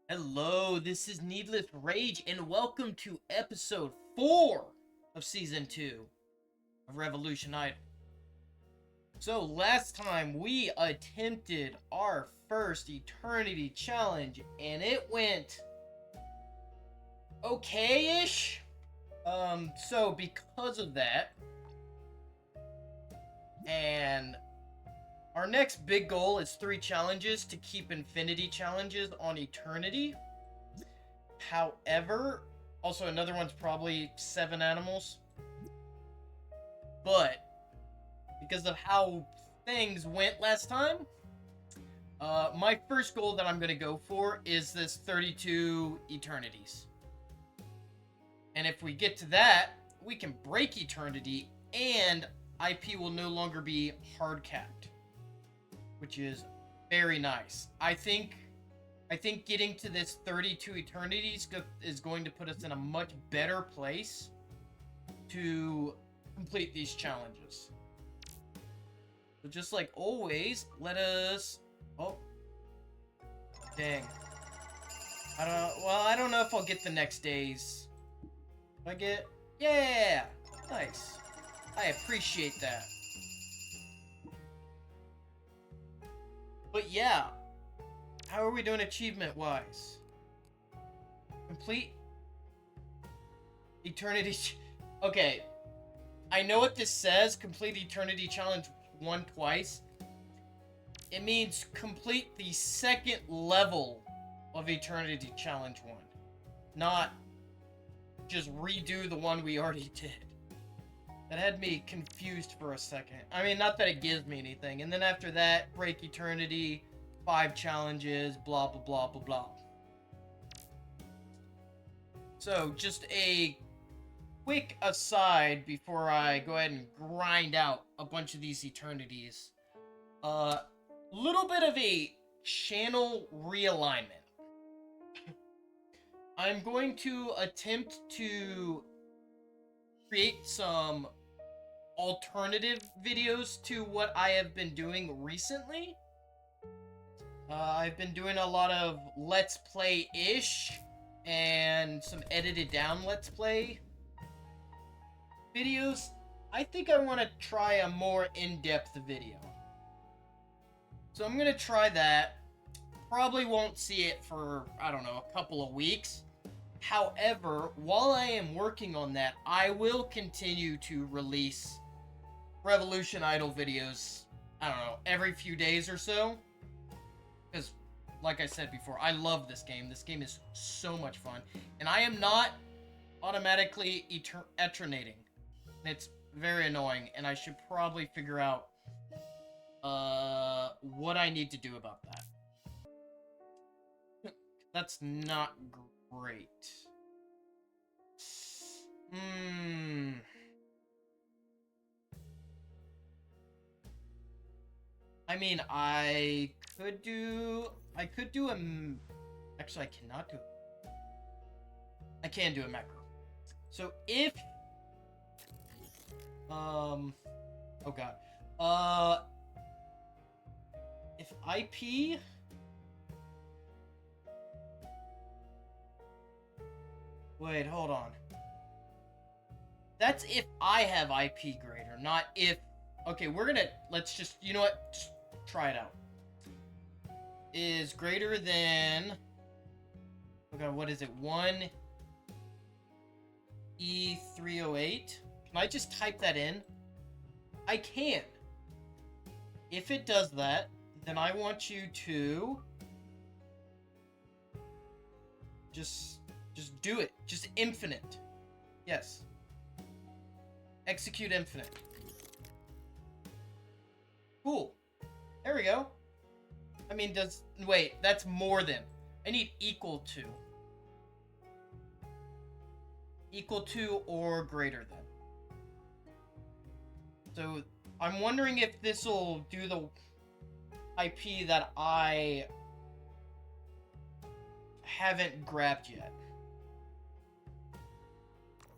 Hello, this is Needless Rage, and welcome to episode 4 of season 2 of Revolution Idle. So, last time we attempted our first Eternity challenge, and it went okay-ish. So because of that, and our next big goal is 3 challenges to keep infinity challenges on Eternity. However, also another one's probably 7 animals. But because of how things went last time, my first goal that I'm going to go for is this 32 Eternities. And if we get to that, we can break Eternity and IP will no longer be hard capped, which is very nice. I think getting to this 32 Eternities is going to put us in a much better place to complete these challenges. So just like always, let us... Oh. Dang. I don't know if I'll get the next days. I get... Yeah! Nice. I appreciate that. But yeah. How are we doing achievement-wise? Complete Eternity... Okay. I know what this says. Complete Eternity Challenge 1 twice. It means complete the second level of Eternity Challenge 1. Not just redo the one we already did. That had me confused for a second. I mean, not that it gives me anything. And then after that, break Eternity, 5 challenges, blah, blah, blah, blah, blah. So, just a quick aside before I go ahead and grind out a bunch of these Eternities. Little bit of a channel realignment. I'm going to attempt to create some alternative videos to what I have been doing recently. I've been doing a lot of Let's Play-ish and some edited down Let's Play videos. I think I want to try a more in-depth video. So I'm going to try that. Probably won't see it for, I don't know, a couple of weeks. However, while I am working on that, I will continue to release Revolution Idle videos, I don't know, every few days or so. Because, like I said before, I love this game. This game is so much fun. And I am not automatically eternating. It's very annoying, and I should probably figure out what I need to do about that. That's not great. I mean, I could do a... Actually, I cannot do... I can do a macro. So if... Oh god. If IP... Wait, hold on. That's if I have IP greater, not if... Okay, we're gonna... Let's just... You know what? Just try it out. Is greater than... Oh god, what is it? 1 E308? Can I just type that in? I can. If it does that, then I want you to... Just do it. Just infinite. Yes. Execute infinite. Cool. There we go. I mean, wait, that's more than. I need equal to. Equal to or greater than. So, I'm wondering if this will do the IP that I haven't grabbed yet.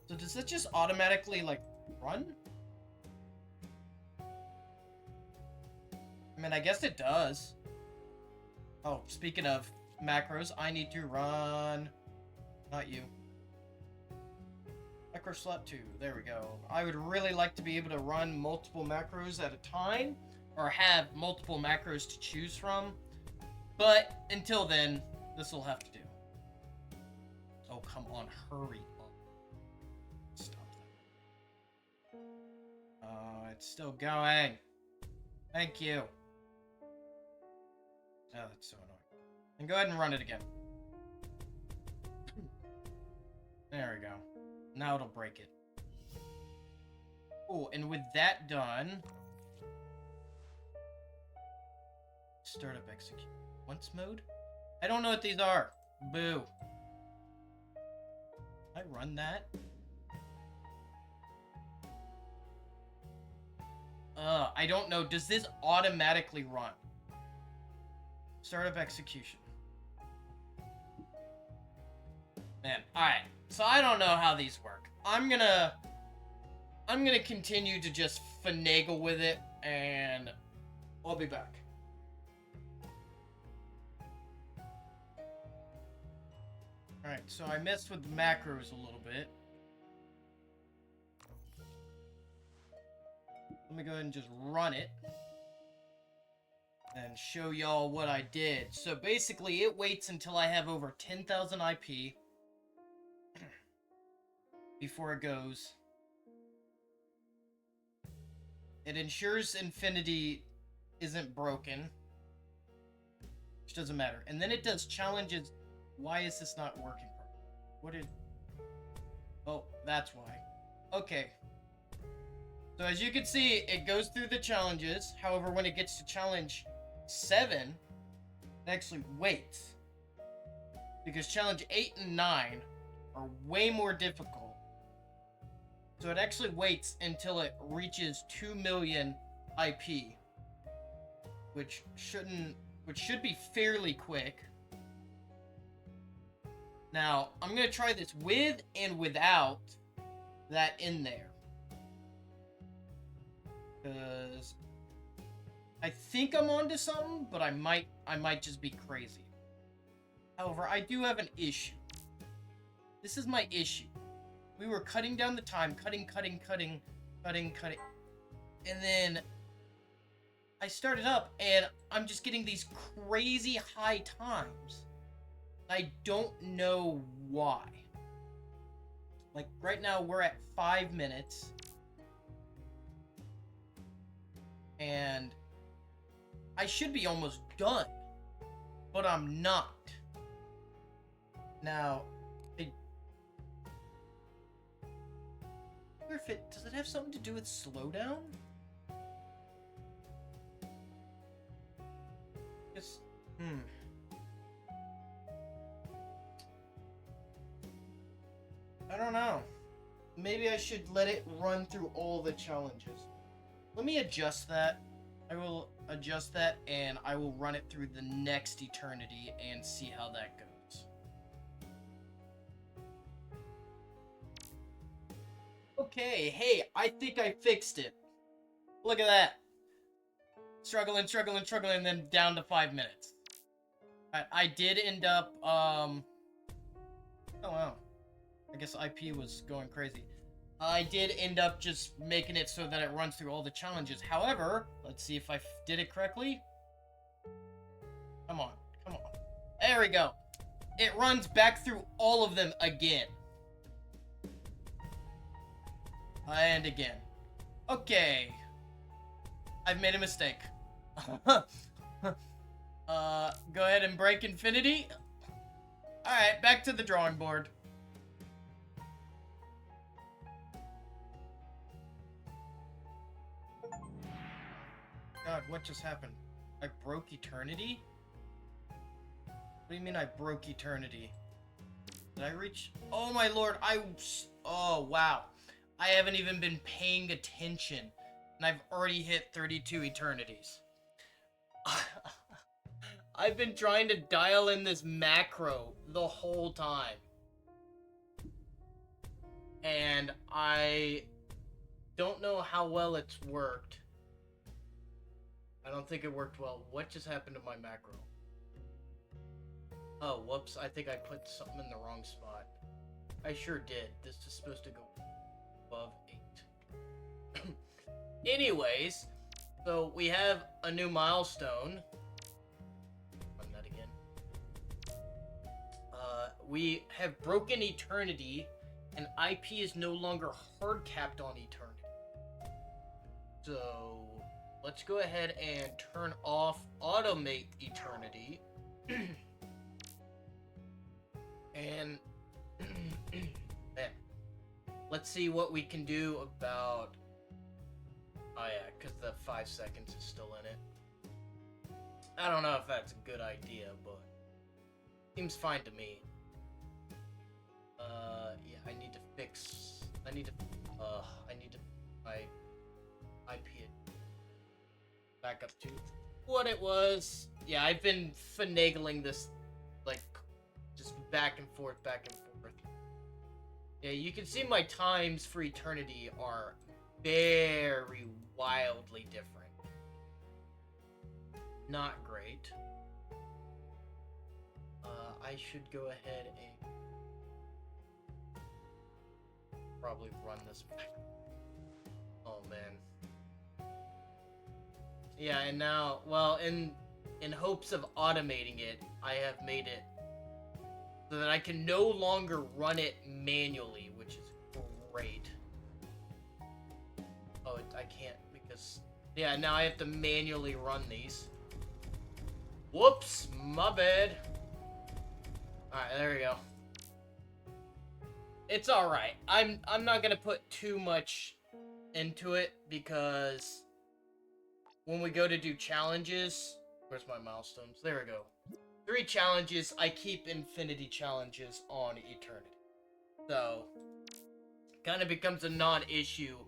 So does it just automatically, like, run? I mean, I guess it does. Oh, speaking of, macros, I need to run... Not you. Macro slot 2. There we go. I would really like to be able to run multiple macros at a time, or have multiple macros to choose from. But until then, this will have to do. Oh, come on, hurry up. Stop that. It's still going. Thank you. Oh, that's so annoying. And go ahead and run it again. There we go. Now it'll break it. Oh, and with that done... Startup execute. Once mode? I don't know what these are. Boo. I run that? I don't know. Does this automatically run? Startup execution. Man, alright. So I don't know how these work. I'm gonna continue to just finagle with it, and I'll be back. Alright, so I messed with the macros a little bit. Let me go ahead and just run it and show y'all what I did. So basically, it waits until I have over 10,000 IP before it goes. It ensures Infinity isn't broken, which doesn't matter. And then it does challenges. Why is this not working? What did... Oh, that's why. Okay. So as you can see, it goes through the challenges. However, when it gets to challenge 7, it actually waits. Because challenge 8 and 9 are way more difficult. So it actually waits until it reaches 2 million IP. Which should be fairly quick. Now, I'm going to try this with and without that in there. Because I think I'm onto something, but I might just be crazy. However, I do have an issue. This is my issue. We were cutting down the time, cutting. And then I started up, and I'm just getting these crazy high times. I don't know why. Like, right now, we're at 5 minutes. And I should be almost done. But I'm not. Now, I wonder if does it have something to do with slowdown? Just, I don't know. Maybe I should let it run through all the challenges. Let me adjust that. I will adjust that, and I will run it through the next Eternity and see how that goes. Okay, hey, I think I fixed it. Look at that. Struggling, and then down to 5 minutes. I did end up, oh wow. I guess IP was going crazy. I did end up just making it so that it runs through all the challenges. However, let's see if I did it correctly. Come on. There we go. It runs back through all of them again. And again. Okay. I've made a mistake. Go ahead and break Infinity. Alright, back to the drawing board. God, what just happened? I broke Eternity? What do you mean I broke Eternity? Did I reach... Oh my lord, oh wow. I haven't even been paying attention. And I've already hit 32 Eternities. I've been trying to dial in this macro the whole time. And I don't know how well it's worked. I don't think it worked well. What just happened to my macro? Oh, whoops. I think I put something in the wrong spot. I sure did. This is supposed to go above 8. Anyways, so we have a new milestone. Run that again. We have broken Eternity, and IP is no longer hard capped on Eternity. So let's go ahead and turn off Automate Eternity. And man, let's see what we can do about. Oh yeah, because the 5 seconds is still in it. I don't know if that's a good idea, but seems fine to me. Yeah, I need to my IP it back up to what it was. Yeah, I've been finagling this, like, just back and forth. Yeah, you can see my times for Eternity are very wildly different. Not great. I should go ahead and probably run this back. Oh man. Yeah, and now, well, in hopes of automating it, I have made it so that I can no longer run it manually, which is great. Oh, I can't because, yeah, now I have to manually run these. Whoops, my bad. Alright, there we go. It's alright. I'm not gonna put too much into it because when we go to do challenges, where's my milestones? There we go. 3 challenges, I keep infinity challenges on Eternity. So, kind of becomes a non-issue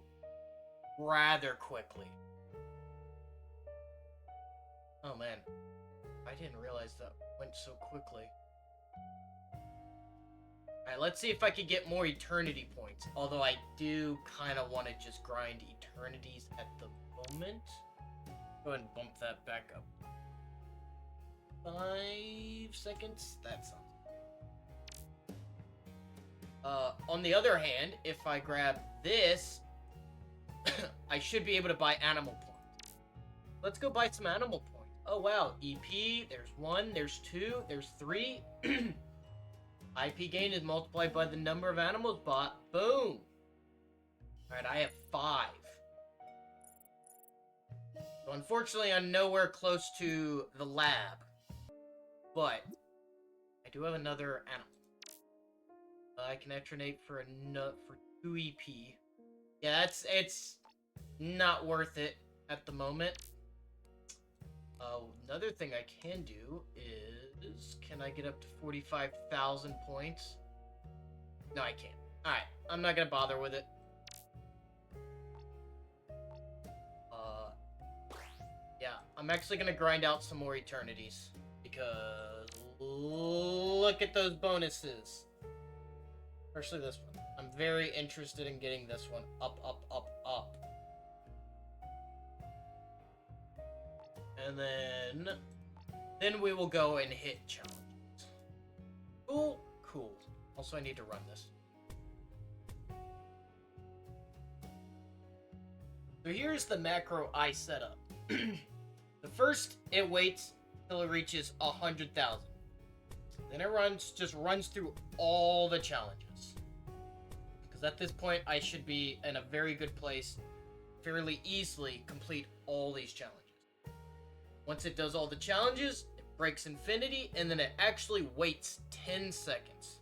rather quickly. Oh man, I didn't realize that went so quickly. Alright, let's see if I can get more Eternity points. Although I do kind of want to just grind Eternities at the moment. Go ahead and bump that back up. 5 seconds? That sounds good. On the other hand, if I grab this, I should be able to buy animal points. Let's go buy some animal points. Oh wow, EP, there's 1, there's 2, there's 3. IP gain is multiplied by the number of animals bought. Boom! Alright, I have 5. So unfortunately, I'm nowhere close to the lab. But I do have another animal. I can Eternate for 2 EP. Yeah, it's not worth it at the moment. Another thing I can do is, can I get up to 45,000 points? No, I can't. Alright, I'm not gonna bother with it. Yeah, I'm actually gonna grind out some more Eternities. Because look at those bonuses. Especially this one. I'm very interested in getting this one up. And then we will go and hit challenges. Cool. Also, I need to run this. So here's the macro I set up. The first, it waits till it reaches 100,000. Then it just runs through all the challenges. Because at this point, I should be in a very good place, fairly easily complete all these challenges. Once it does all the challenges, it breaks infinity, and then it actually waits 10 seconds.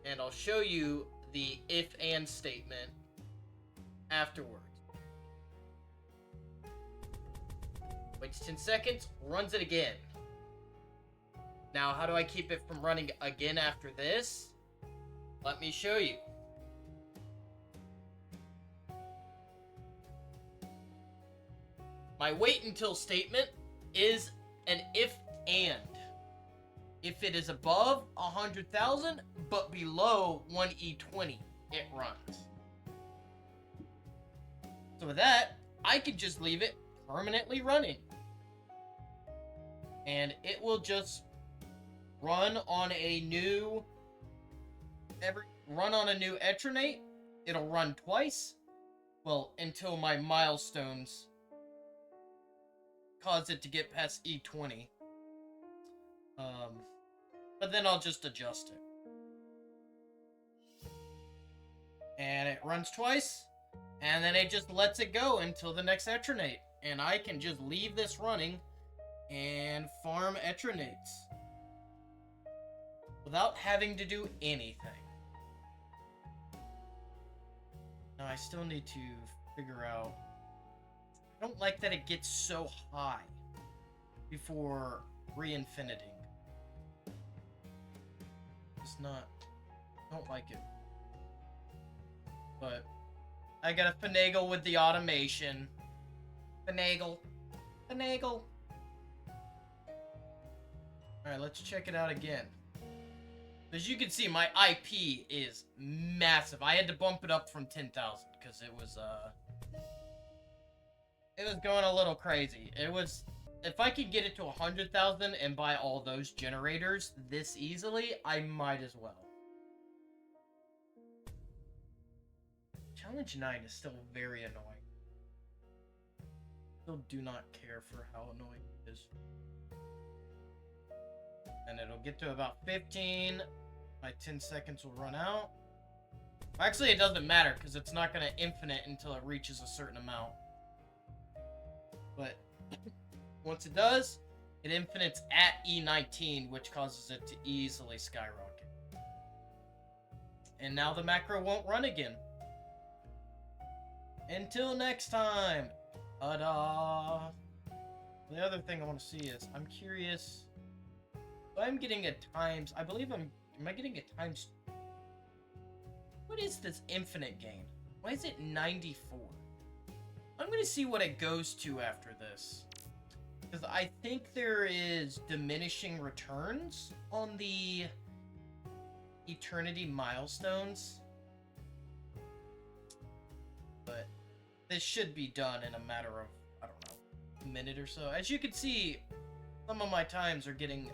And I'll show you the if-and statement afterwards. Waits 10 seconds, runs it again. Now, how do I keep it from running again after this? Let me show you. My wait until statement is an if-and. If it is above 100,000, but below 1E20, it runs. So with that, I could just leave it permanently running. and it will just run on a new Eternate. It'll run twice. Well, until my milestones cause it to get past E20. But then I'll just adjust it. And it runs twice, and then it just lets it go until the next Eternate. And I can just leave this running and farm Eternates without having to do anything. Now I still need to figure out... I don't like that it gets so high before re-infiniting. It's not... I don't like it. But I gotta finagle with the automation. Finagle. Finagle. Alright, let's check it out again. As you can see, my IP is massive. I had to bump it up from 10,000 because it was going a little crazy. It was... If I could get it to 100,000 and buy all those generators this easily, I might as well. Challenge 9 is still very annoying. Still do not care for how annoying it is. And it'll get to about 15. My 10 seconds will run out. Actually, it doesn't matter because it's not going to infinite until it reaches a certain amount. But once it does, it infinites at E19, which causes it to easily skyrocket. And now the macro won't run again. Until next time. Ta-da! The other thing I want to see is, I'm curious. So I'm getting a times... I believe am I getting a times... What is this infinite gain? Why is it 94? I'm going to see what it goes to after this. Because I think there is diminishing returns on the Eternity milestones. But this should be done in a matter of, I don't know, a minute or so. As you can see, some of my times are getting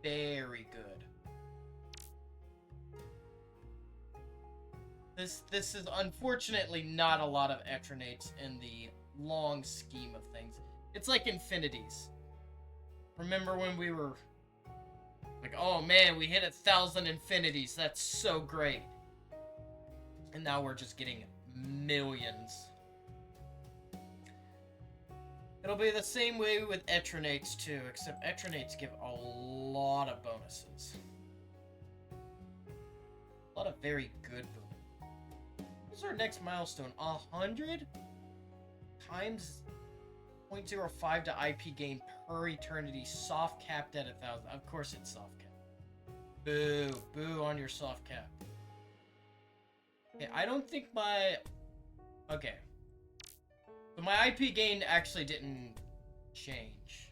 very good. This is unfortunately not a lot of Eternates in the long scheme of things. It's like Infinities. Remember when we were like, oh man, we hit 1,000 Infinities. That's so great. And now we're just getting millions. It'll be the same way with Eternates too, except Eternates give a lot of bonuses. A lot of very good bonuses. What's our next milestone? 100 times 0.05 to IP gain per eternity, soft capped at 1,000. Of course it's soft capped. Boo. Boo on your soft cap. Okay, I don't think my... Okay. So my IP gain actually didn't change.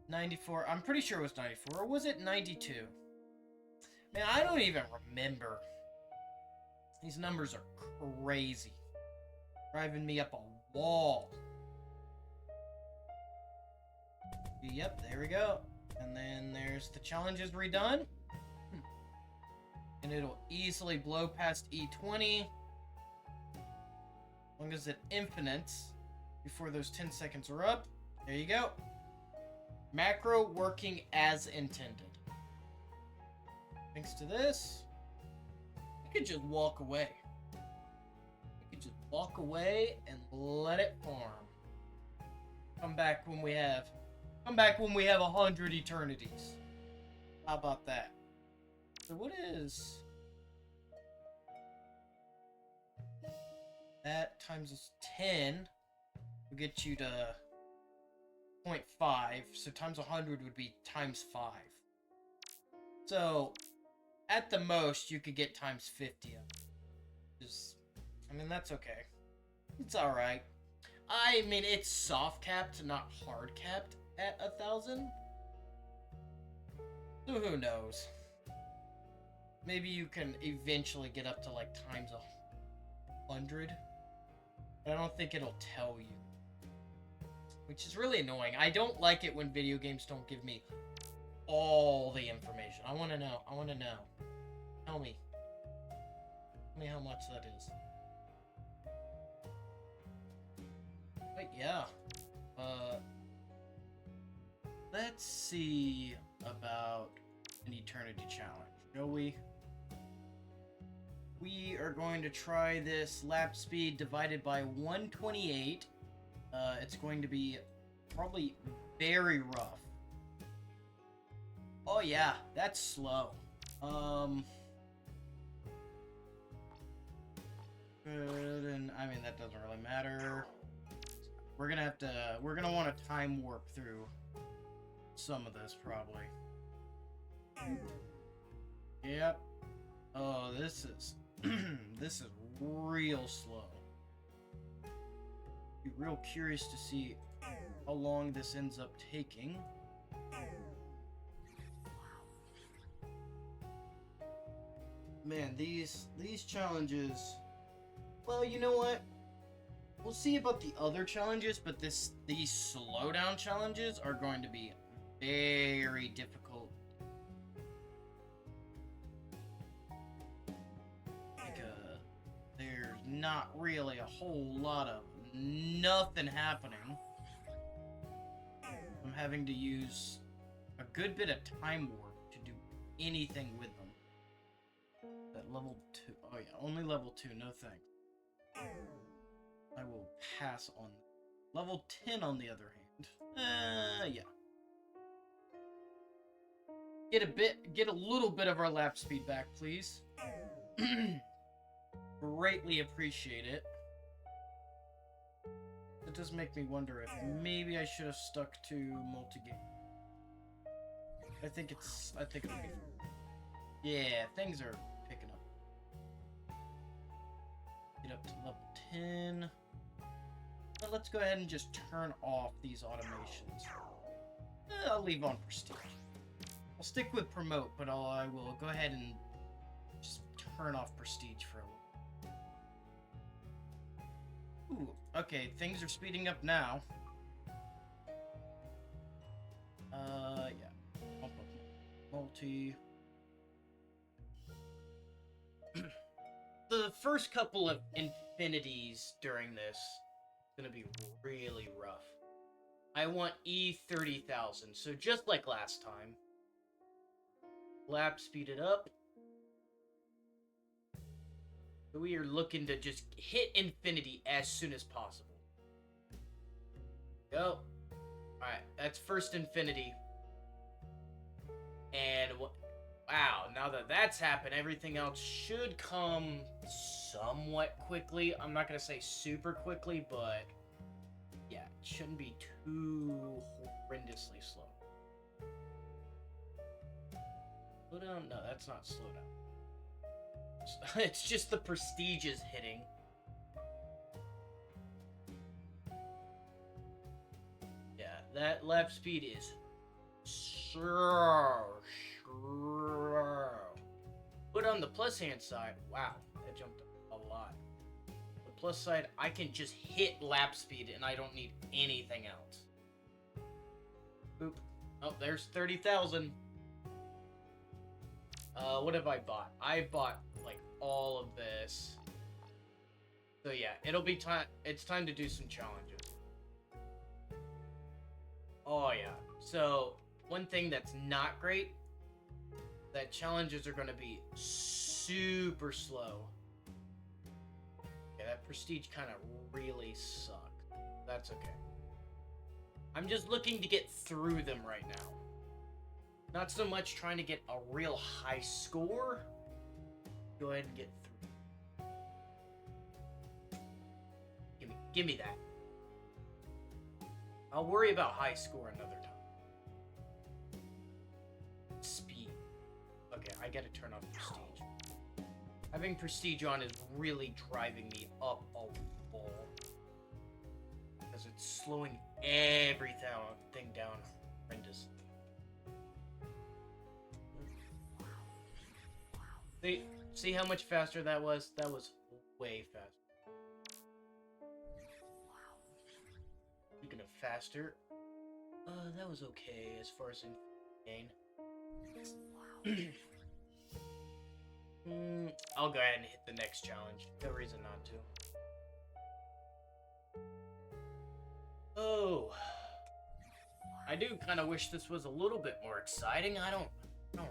94. I'm pretty sure it was 94. Or was it 92? Man, I don't even remember. These numbers are crazy. Driving me up a wall. Yep, there we go. And then there's the challenges redone. And it'll easily blow past E20. As long as it infinites before those 10 seconds are up. There you go. Macro working as intended. Thanks to this, I could just walk away. I could just walk away and let it farm. Come back when we have 100 eternities. How about that? So what is that times 10 will get you to 0.5. So times 100 would be times 5. So at the most you could get times 50. I mean, that's okay. It's alright. I mean, it's soft capped, not hard capped at 1,000. So who knows? Maybe you can eventually get up to like times 100. But I don't think it'll tell you. which is really annoying. I don't like it when video games don't give me all the information. I want to know. I want to know. Tell me. Tell me how much that is. But yeah. Let's see about an Eternity challenge, shall we? We are going to try this lap speed divided by 128. It's going to be probably very rough. Oh yeah, that's slow. Good, and I mean that doesn't really matter. We're gonna want to time warp through some of this probably. Yep. Oh, this is this is real slow. Be real curious to see how long this ends up taking. Man, these challenges. Well, you know what? We'll see about the other challenges, but these slowdown challenges are going to be very difficult. Because there's not really a whole lot of nothing happening. I'm having to use a good bit of time warp to do anything with them. At level 2. Oh yeah, only level 2, no thanks. I will pass on that. Level 10 on the other hand. Yeah. Get a little bit of our lap speed back, please. Greatly appreciate it. It does make me wonder if maybe I should have stuck to multi-game. I think it'll be. Yeah, things are picking up. Get up to level 10. But let's go ahead and just turn off these automations. I'll leave on Prestige. I'll stick with Promote, but I will go ahead and just turn off Prestige for a little. Ooh, okay, things are speeding up now. Yeah. Bump up multi. The first couple of infinities during this is gonna be really rough. I want E30,000, so just like last time. Lap speed it up. We are looking to just hit infinity as soon as possible. Go. Alright, that's first infinity. And wow, now that that's happened, everything else should come somewhat quickly. I'm not going to say super quickly, but yeah, it shouldn't be too horrendously slow. Slow down? No, that's not slow down. It's just the Prestige is hitting. Yeah, that lap speed is but on the plus hand side, wow, that jumped a lot. The plus side, I can just hit lap speed and I don't need anything else. Boop. Oh, there's 30,000. What have I bought? I bought like all of this. So yeah, it'll be time. It's time to do some challenges. Oh yeah. So one thing that's not great, that challenges are going to be super slow. Yeah, that Prestige kind of really sucked. That's okay. I'm just looking to get through them right now. Not so much trying to get a real high score. Go ahead and get through. Give me that. I'll worry about high score another time. Speed. Okay, I gotta turn off Prestige. Having Prestige on is really driving me up a wall. Because it's slowing everything down horrendously. See how much faster that was? That was way faster. Speaking of faster. That was okay as far as gain. I'll go ahead and hit the next challenge. No reason not to. Oh, I do kind of wish this was a little bit more exciting. I don't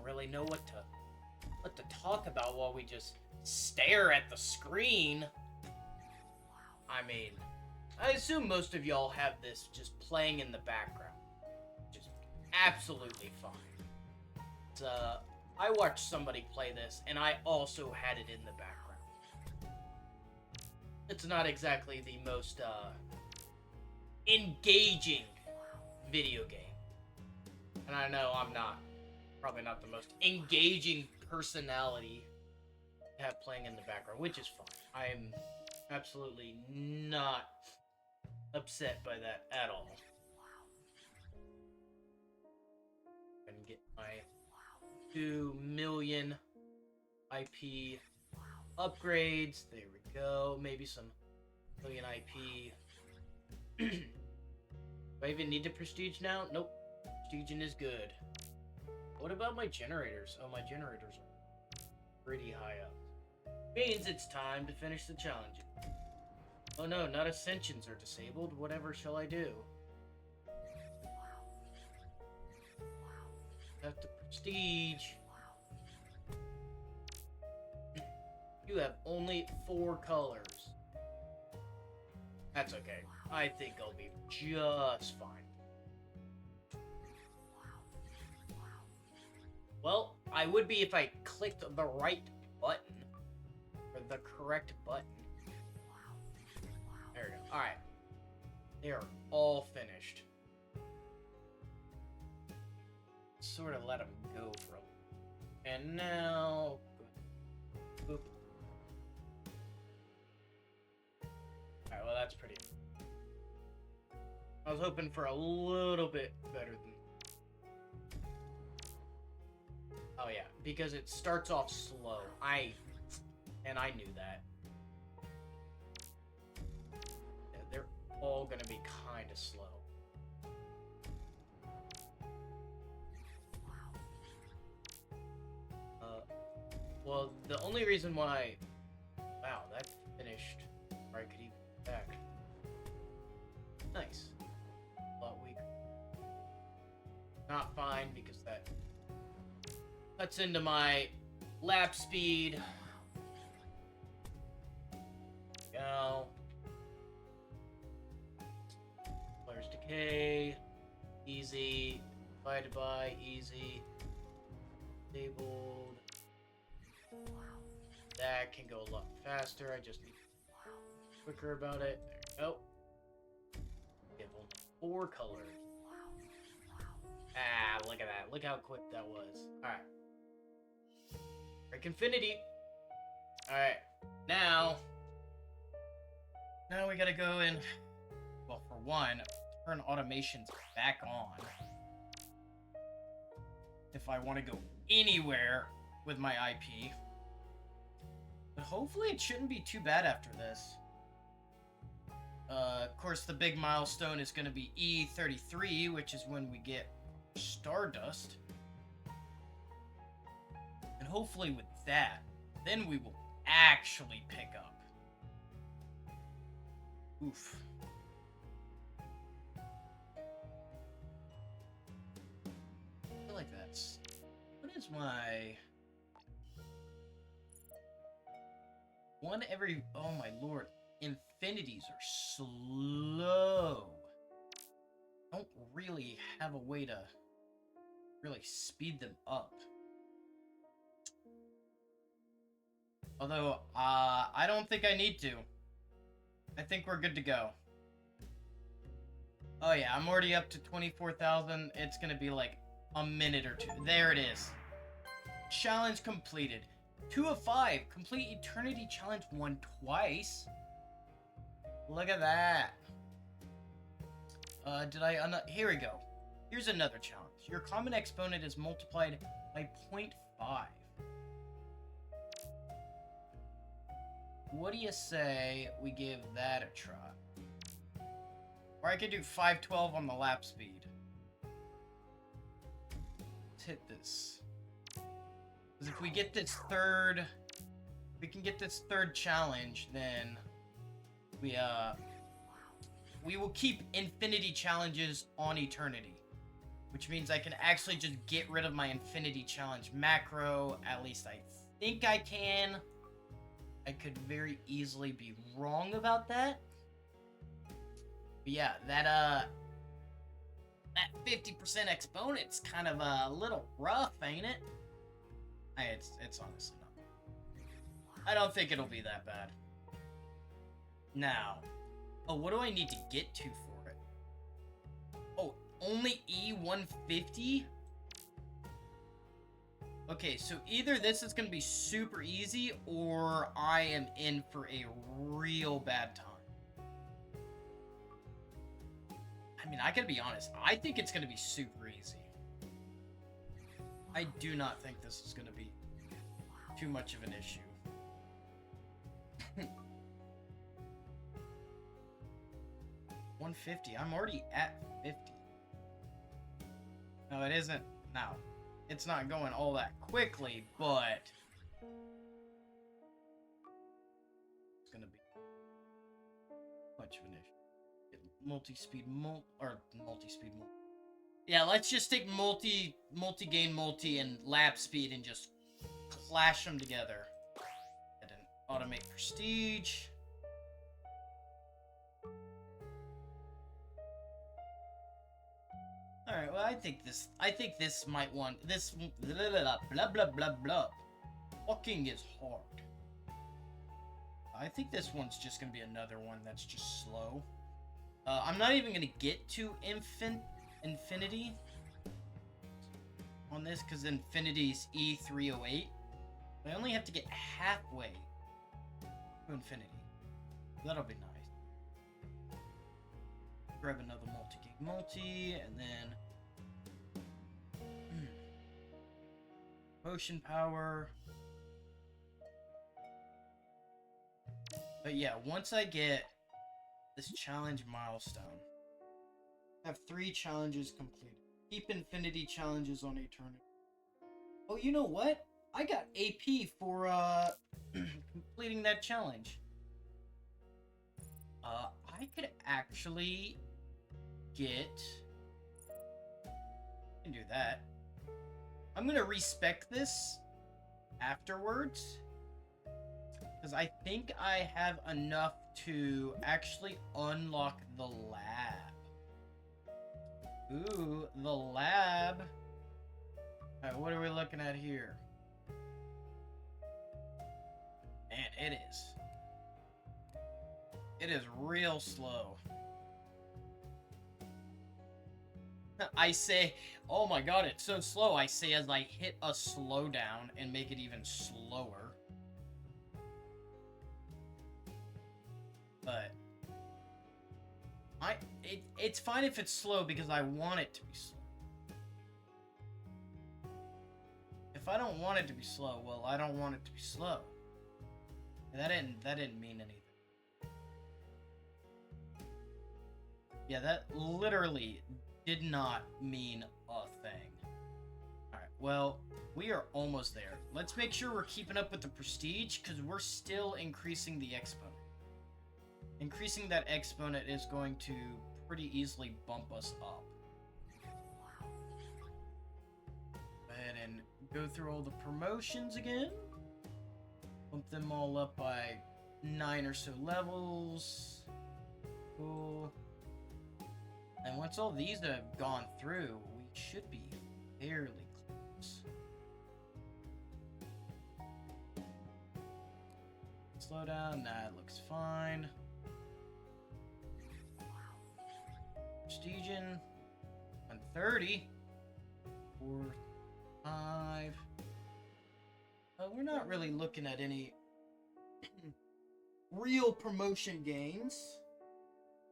really know what to talk about while we just stare at the screen. I mean, I assume most of y'all have this just playing in the background. Just absolutely fine. It's, I watched somebody play this, and I also had it in the background. It's not exactly the most, engaging video game. And I know I'm probably not the most engaging personality to have playing in the background, which is fine. I'm absolutely not upset by that at all. And get my 2 million IP upgrades. There we go. Maybe some million IP. Do I even need the prestige now? Nope. Prestiging is good. What about my generators? Oh, my generators are pretty high up. Means it's time to finish the challenge. Oh no, not ascensions are disabled. Whatever shall I do? Have to prestige. You have only 4 colors. That's okay. I think I'll be just fine. Well, I would be if I clicked the right button. Or the correct button. There we go. Alright. They are all finished. Sort of let them go for a little. And now... Boop. Alright, well that's pretty... I was hoping for a little bit better than... Oh yeah, because it starts off slow. I knew that. Yeah, they're all gonna be kind of slow. Well, the only reason why... Wow, that finished. Or I could even go back. Nice. A lot weaker. Not fine, because that cuts into my lap speed. Go. Player's decay. Easy. Divided by. Easy. Disabled. That can go a lot faster. I just need to be quicker about it. There we go. We have only 4 colors. Ah, look at that. Look how quick that was. Alright. Break Infinity. Alright. Now we gotta go and... Well, for one, turn automations back on. If I want to go anywhere with my IP. But hopefully it shouldn't be too bad after this. Of course, the big milestone is going to be E33, which is when we get Stardust. And hopefully with that, then we will actually pick up. Oof. I feel like that's... What is my... One every... Oh my lord. Infinities are slow. I don't really have a way to really speed them up. Although, I don't think I need to. I think we're good to go. Oh yeah, I'm already up to 24,000. It's gonna be like a minute or two. There it is. Challenge completed. 2 of 5. Complete Eternity Challenge 1 twice. Look at that. Here we go. Here's another challenge. Your common exponent is multiplied by 0.5. What do you say we give that a try? Or I could do 512 on the lap speed. Let's hit this. Because if we get this third... If we can get this third challenge, then... We will keep infinity challenges on Eternity. Which means I can actually just get rid of my infinity challenge macro. At least I think I can. I could very easily be wrong about that. But yeah, that 50% exponent's kind of a little rough, ain't it? It's honestly not. I don't think it'll be that bad. Now, oh, what do I need to get to for it? Oh, only E150? Okay, so either this is going to be super easy, or I am in for a real bad time. I mean, I gotta be honest, I think it's going to be super easy. I do not think this is going to be too much of an issue. 150. I'm already at 50. No, it isn't. No. It's not going all that quickly, but... It's gonna be much of an issue. Multi-speed, Yeah, let's just take multi-gain, multi, and lap speed and just clash them together. And then automate prestige. Alright, well, I think this might want, this, blah, blah, blah, blah. Walking is hard. I think this one's just gonna be another one that's just slow. I'm not even gonna get to infinity on this, because infinity's E308. I only have to get halfway to infinity. That'll be nice. Grab another multi, and then potion power. But yeah, once I get this challenge milestone, I have 3 challenges completed. Keep infinity challenges on Eternity. Oh, you know what? I got AP for completing that challenge. I could actually get... I can do that. I'm gonna respec this afterwards, because I think I have enough to actually unlock the lab. Ooh, the lab. Alright, what are we looking at here? Man, it is. It is real slow. I say, oh my god, it's so slow. I say as I hit a slowdown and make it even slower. But it's fine if it's slow, because I want it to be slow. If I don't want it to be slow, well, I don't want it to be slow. And that didn't mean anything. Yeah, that literally did not mean a thing. Alright, well, we are almost there. Let's make sure we're keeping up with the prestige, because we're still increasing the exponent. Increasing that exponent is going to pretty easily bump us up. Go ahead and go through all the promotions again. Bump them all up by 9 or so levels. Cool. And once all these have gone through, we should be fairly close. Slow down. Nah, it looks fine. Prestigion. 130. 4, 5. We're not really looking at any real promotion gains.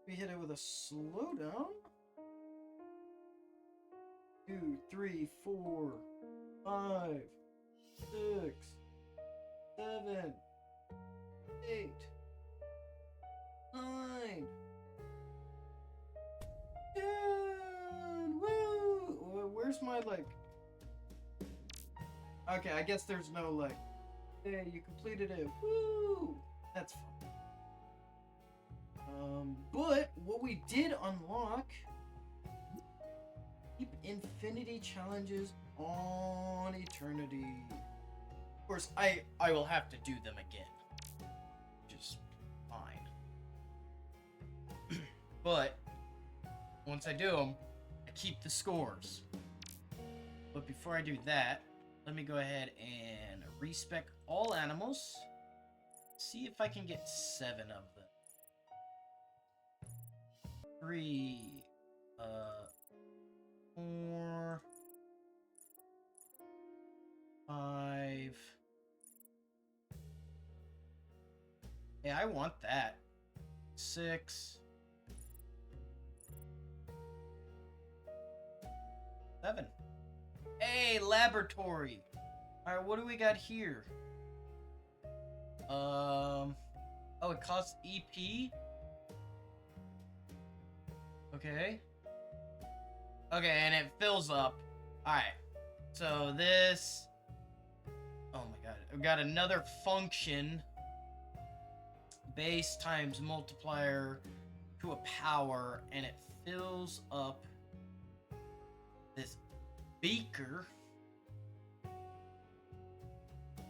We hit it with a slowdown. 2, 3, 4, 5, 6, 7, 8, 9, Woo! Where's my, like... Okay, I guess there's no, like... Hey, you completed it. Woo! That's fun. But what we did unlock... Keep infinity challenges on Eternity. Of course, I will have to do them again. Which is fine. But, once I do them, I keep the scores. But before I do that, let me go ahead and respec all animals. See if I can get 7 of them. 3, 4, 5. Yeah, I want that. 6, 7. Hey, laboratory. All right, what do we got here? Oh, it costs EP. Okay. Okay, and it fills up. All right. So this. Oh my god, I've got another function. Base times multiplier to a power, and it fills up this beaker.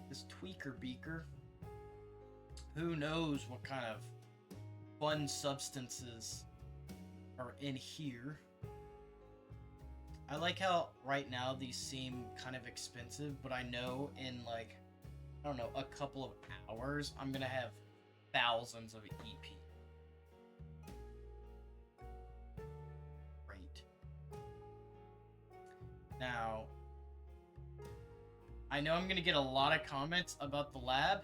This tweaker beaker. Who knows what kind of fun substances are in here. I like how right now these seem kind of expensive, but I know in like, I don't know, a couple of hours, I'm gonna have thousands of EP. Great. Now, I know I'm gonna get a lot of comments about the lab.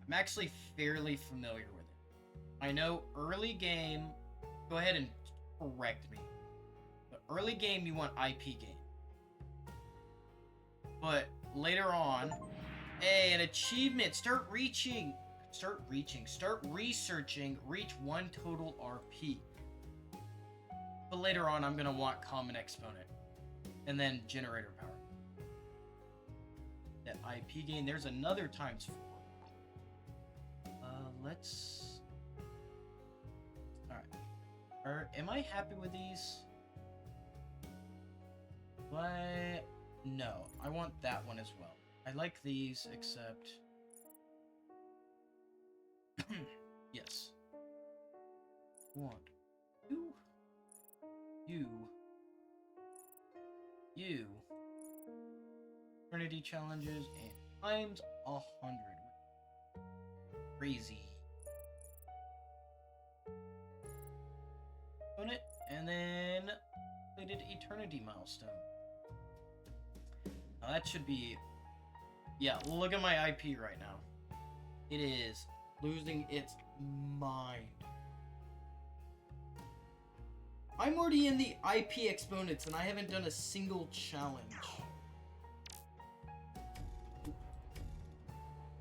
I'm actually fairly familiar with it. I know early game, go ahead and correct me. But early game, you want IP gain. But later on, hey, an achievement, start researching, reach 1 total RP. But later on, I'm gonna want common exponent. And then generator power. That IP gain, there's another times 4. Let's... Alright. Am I happy with these? What? No, I want that one as well. I like these, except... Yes. 1, 2. You. Trinity challenges and times 100. Crazy. Own it, and then completed Eternity milestone. Now that should be... Yeah, look at my IP right now. It is losing its mind. I'm already in the IP exponents, and I haven't done a single challenge.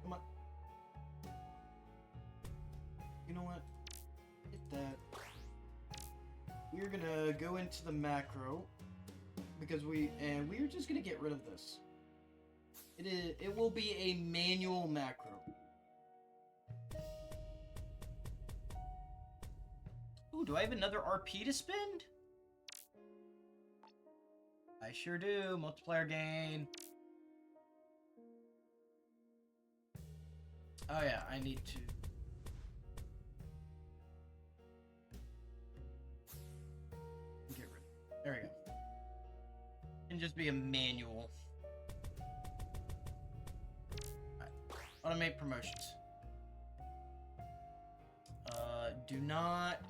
Come on. You know what? Hit that. We're gonna go into the macro because we're just gonna get rid of this. It will be a manual macro. Ooh, do I have another RP to spend? I sure do. Multiplier gain. Oh yeah, I need to... Get rid of it. There we go. It can just be a manual. Alright. Automate promotions. Do not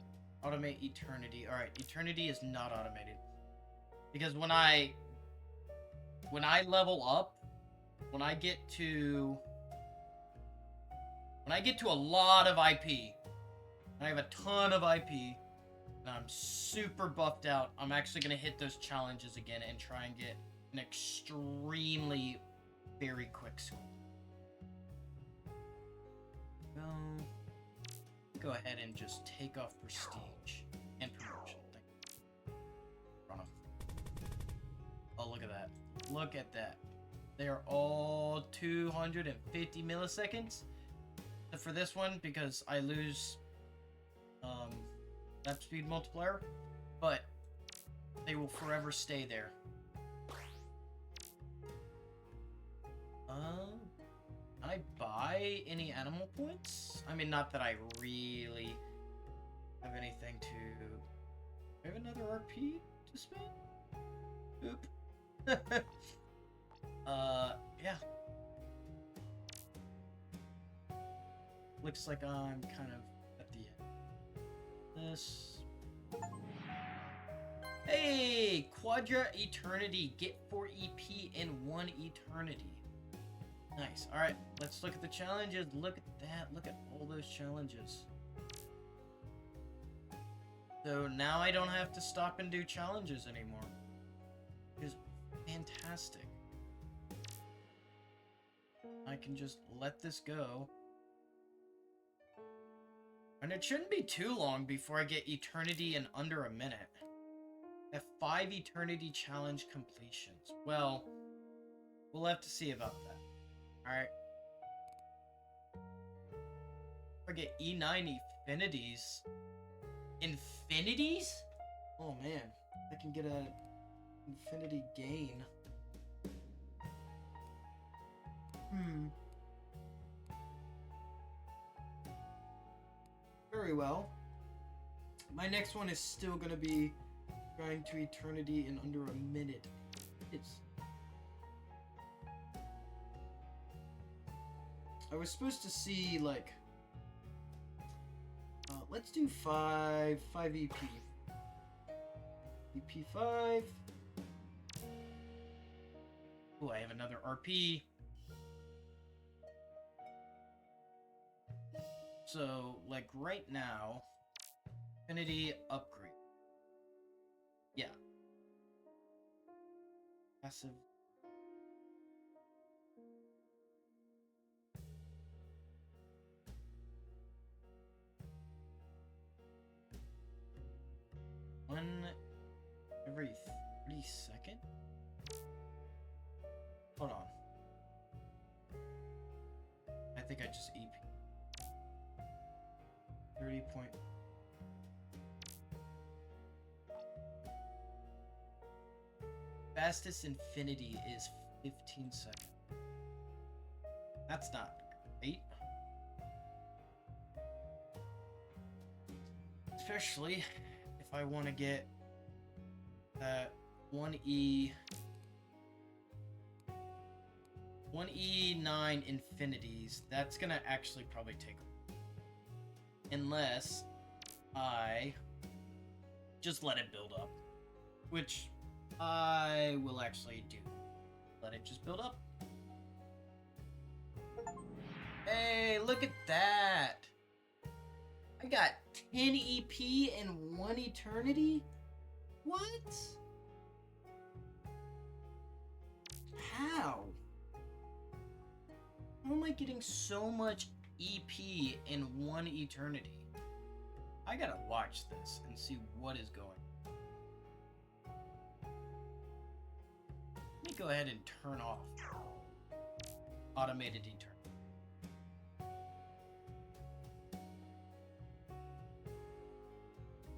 automate Eternity. Alright, Eternity is not automated. Because when I level up, when I get to a lot of IP, and I have a ton of IP, and I'm super buffed out, I'm actually going to hit those challenges again and try and get an extremely very quick score. Go ahead and just take off prestige and promotion. Look at that. They are all 250 milliseconds. Except for this one, because I lose that speed multiplier. But they will forever stay there. Can I buy any animal points? I mean, not that I really have anything to... Do I have another RP to spend? Oop. Yeah. Looks like I'm kind of at the end. This. Hey! Quadra Eternity. Get 4 EP in 1 Eternity. Nice. Alright, let's look at the challenges. Look at that. Look at all those challenges. So now I don't have to stop and do challenges anymore. It's fantastic. I can just let this go. And it shouldn't be too long before I get Eternity in under a minute. I have 5 Eternity challenge completions. Well, we'll have to see about that. Alright. I get E9 Infinities. Infinities? Oh man, I can get a infinity gain. Very well. My next one is still gonna be trying to Eternity in under a minute. I was supposed to see, like... let's do 5 EP. EP5. Oh, I have another RP. So, like, right now... Infinity upgrade. Yeah. Passive... One every 30 seconds? Hold on. I think I just EP. 30 point. Fastest infinity is 15 seconds. That's not great. Especially if I want to get that 1E9 infinities, that's gonna actually probably take, unless I just let it build up, which I will actually do. Let it just build up. Hey, look at that! I got 10 EP and 1 Eternity? What? How? How am I getting so much EP in 1 Eternity? I gotta watch this and see what is going on. Let me go ahead and turn off automated Eternity.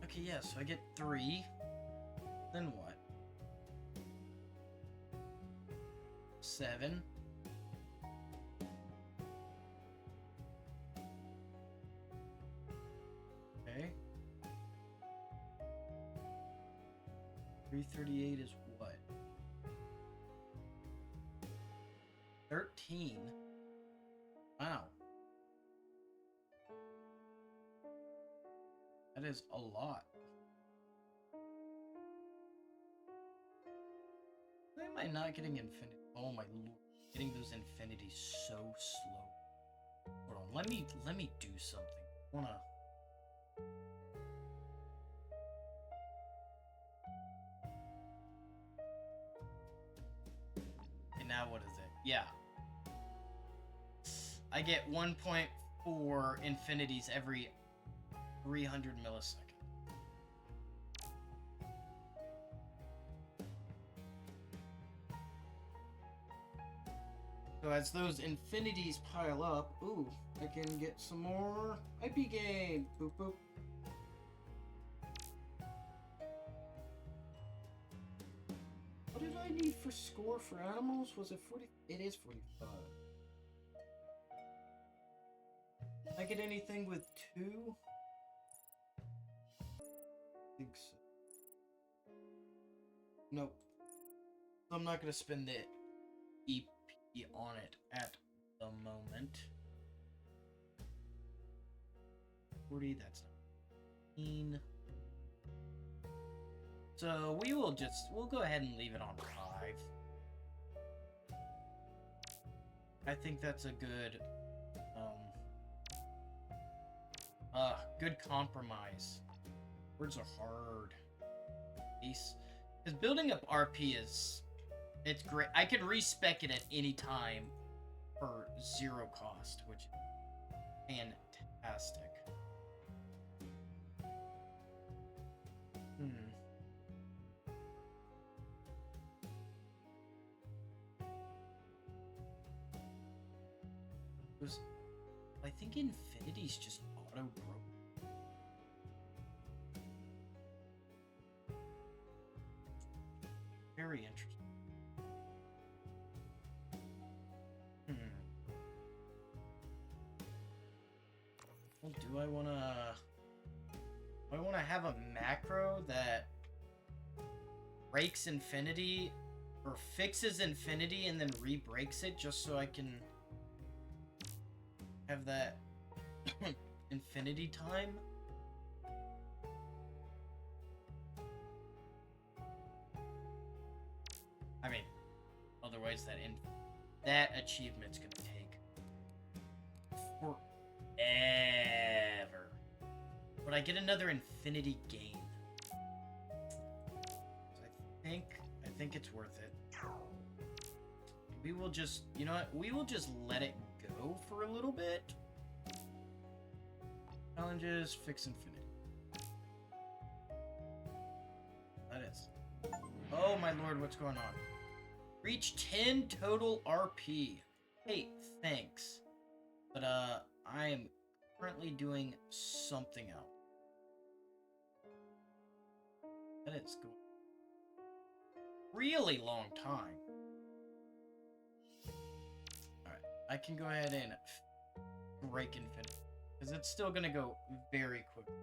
Okay, yeah, so I get 3. Then what? 7. Okay. 338 is what? 13. Wow. That is a lot. Why am I not getting infinity? Oh my lord, getting those infinities so slow. Hold on, let me do something. I wanna. Okay, now what is it? Yeah. I get 1.4 infinities every 300 milliseconds. So as those infinities pile up, ooh, I can get some more IP gain. Boop boop. What did I need for score for animals? Was it 40? It is 45. Did I get anything with 2? I think so. Nope. So I'm not gonna spend the EP on it at the moment. 40, that's 19. So we'll go ahead and leave it on 5. I think that's a good compromise. Words are hard. Ace. Because building up RP it's great. I could respec it at any time for 0 cost, which is fantastic. I think Infinity's just auto broke. Very interesting. Well, do I wanna have a macro that breaks Infinity or fixes Infinity and then re-breaks it just so I can have that Infinity time? I mean, otherwise that achievement's gonna take forever. But I get another Infinity gain. So I think it's worth it. We will just, you know what? We will just let it go for a little bit. Challenges, fix Infinity. That is. Oh my lord, what's going on? Reach 10 total RP. Hey, thanks. But I am currently doing something else. That is going really long time. Alright, I can go ahead and break Infinity. Because it's still gonna go very quickly.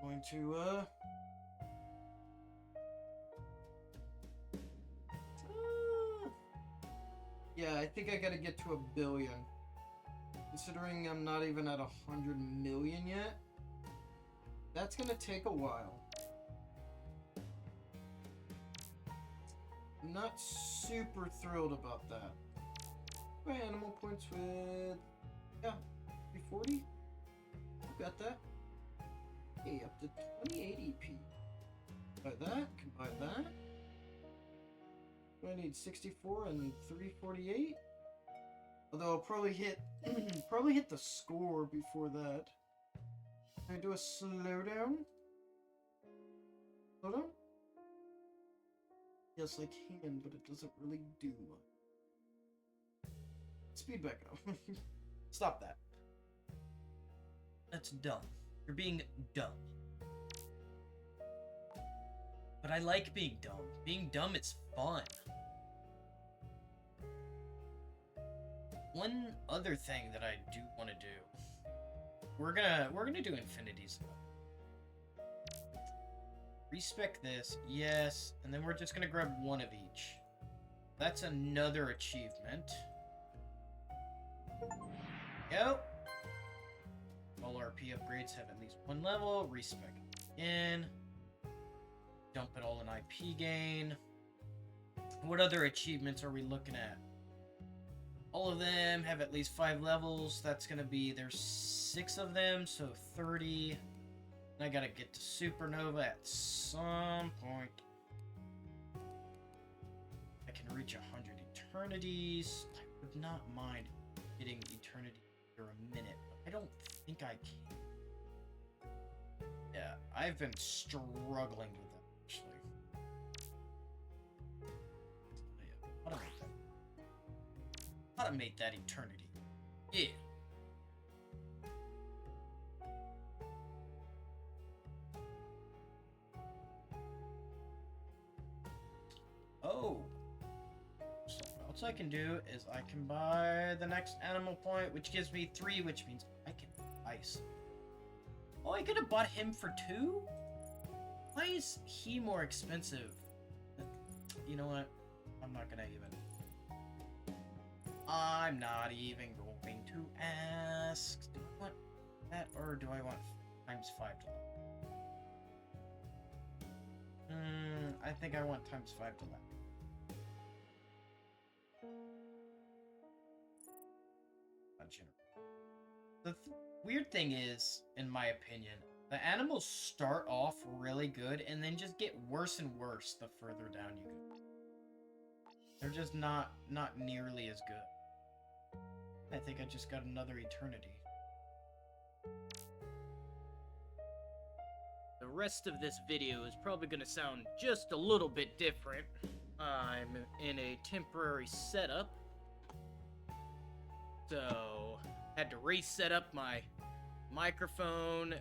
Going to yeah, I think I gotta get to 1 billion. Considering I'm not even at 100 million yet. That's gonna take a while. I'm not super thrilled about that. My animal points with... yeah, 340. Got that. Okay, up to 28 EP. Buy that, can buy that. I need 64 and 348. Although I'll probably hit the score before that. Can I do a slowdown? Slowdown? Yes, I can, but it doesn't really do much. Speed back up. Stop that. That's dumb. You're being dumb. But I like being dumb. Being dumb is fun. One other thing that I do want to do. We're gonna do Infinities. Respec this, yes, and then we're just gonna grab one of each. That's another achievement. Go. All RP upgrades have at least 1 level. Respec again. Dump it all in IP gain. What other achievements are we looking at? All of them have at least 5 levels. That's gonna be, there's 6 of them, so 30. And I gotta get to Supernova at some point. I can reach 100 Eternities. I would not mind hitting Eternity for a minute, but I don't think I can. Yeah, I've been struggling with that, actually. automate that eternity. Yeah. Oh. Something else I can do is I can buy the next animal point, which gives me 3, which means I can ice. Oh, I could have bought him for 2? Why is he more expensive? You know what? I'm not gonna even going to ask. Do I want that or do I want times 5 to level? I think I want times 5 to level. The weird thing is, in my opinion, the animals start off really good and then just get worse and worse the further down you go. They're just not nearly as good. I think I just got another eternity. The rest of this video is probably going to sound just a little bit different. I'm in a temporary setup. So, had to reset up my microphone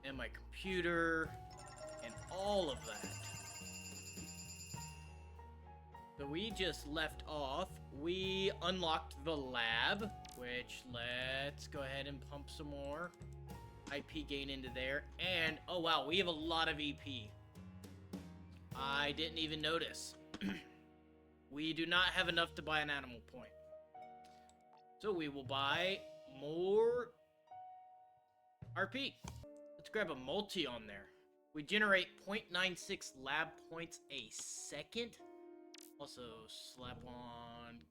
and my computer and all of that. So we just left off. We unlocked the lab, which let's go ahead and pump some more IP gain into there. And, oh wow, we have a lot of EP. I didn't even notice. We do not have enough to buy an animal point. So we will buy more RP. Let's grab a multi on there. We generate 0.96 lab points a second. Also slap on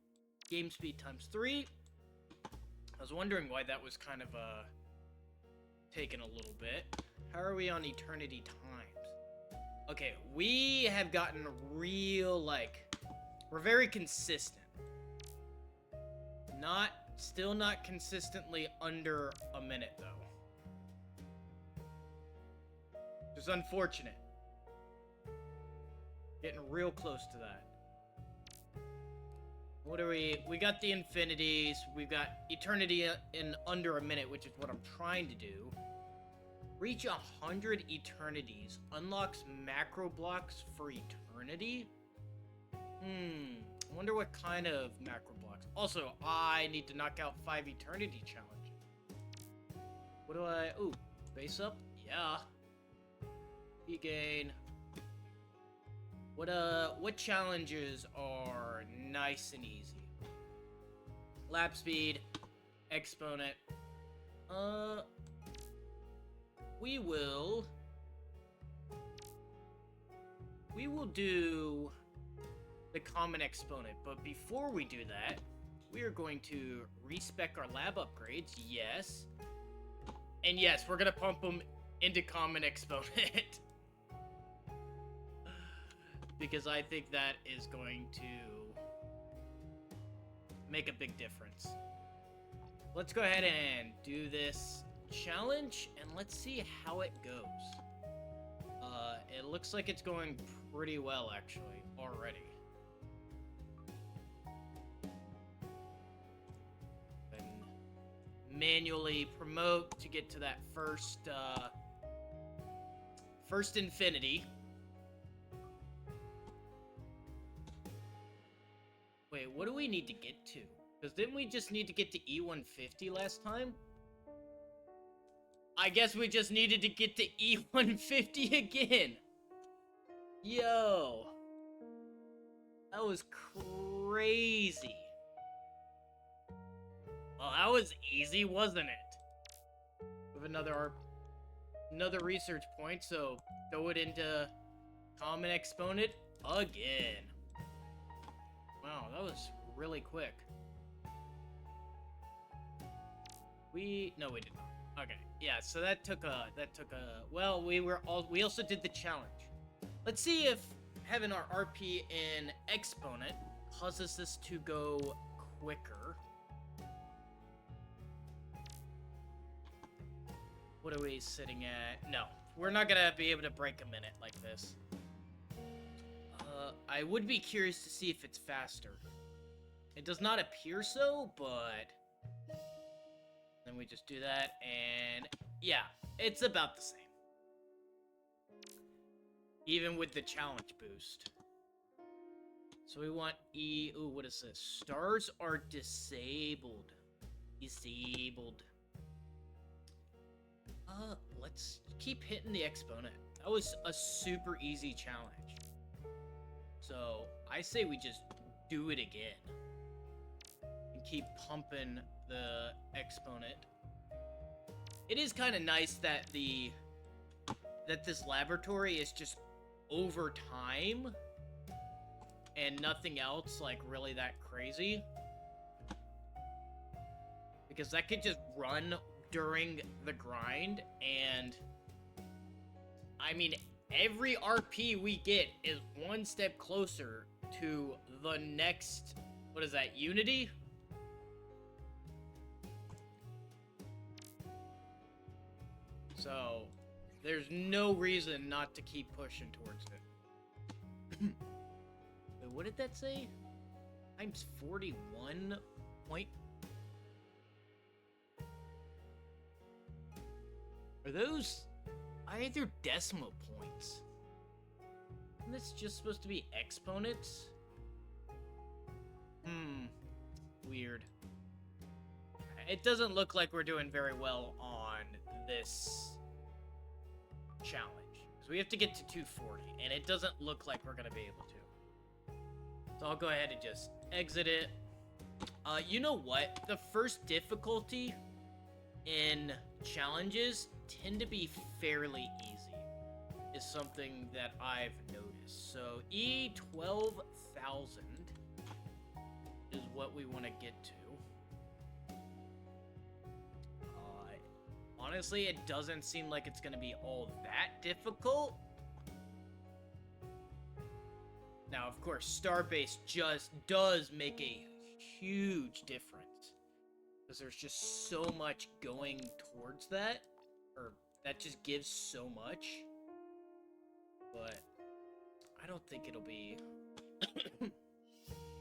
game speed times 3. I was wondering why that was kind of taking a little bit. How are we on eternity times? Okay, we have gotten real, we're very consistent. Still not consistently under a minute, though. Just unfortunate. Getting real close to that. What are we got the infinities, we've got eternity in under a minute, which is what I'm trying to do. Reach 100 eternities. Unlocks macro blocks for eternity? I wonder what kind of macro blocks. Also, I need to knock out 5 eternity challenge. What do I... Ooh, base up? Yeah. E-gain. What challenges are nice and easy? Lap speed. Exponent. We will do the common exponent, but before we do that, we are going to respec our lab upgrades, yes. And yes, we're gonna pump them into common exponent. Because I think that is going to make a big difference. Let's go ahead and do this challenge, and let's see how it goes. It looks like it's going pretty well, actually, already. Manually promote to get to that first infinity. Wait, what do we need to get to? Because didn't we just need to get to E150 last time? I guess we just needed to get to E150 again. Yo. That was crazy. Well, that was easy, wasn't it? With another research point, so throw it into common exponent again. Wow, that was really quick. No, we did not. Okay, yeah, so that took a, well, we also did the challenge. Let's see if having our RP in exponent causes this to go quicker. What are we sitting at? No, we're not gonna be able to break a minute like this. I would be curious to see if it's faster. It does not appear so, but then we just do that, and yeah, it's about the same. Even with the challenge boost. So we want ooh, what is this? Stars are disabled. Disabled. Let's keep hitting the exponent. That was a super easy challenge. So, I say we just do it again. And keep pumping the exponent. It is kind of nice that this laboratory is just over time and nothing else like really that crazy, because that could just run during the grind, and I mean every RP we get is one step closer to the next, what is that, Unity? So there's no reason not to keep pushing towards it. Wait, what did that say? Times 41 point. Are those either decimal points? Isn't this just supposed to be exponents? Weird. It doesn't look like we're doing very well on this challenge, because we have to get to 240, and it doesn't look like we're gonna be able to. So I'll go ahead and just exit it. You know what? The first difficulty in challenges tend to be fairly easy, is something that I've noticed. So E12,000 is what we want to get to. Honestly, it doesn't seem like it's going to be all that difficult. Now, of course, Starbase just does make a huge difference, because there's just so much going towards that, or that just gives so much. But I don't think it'll be...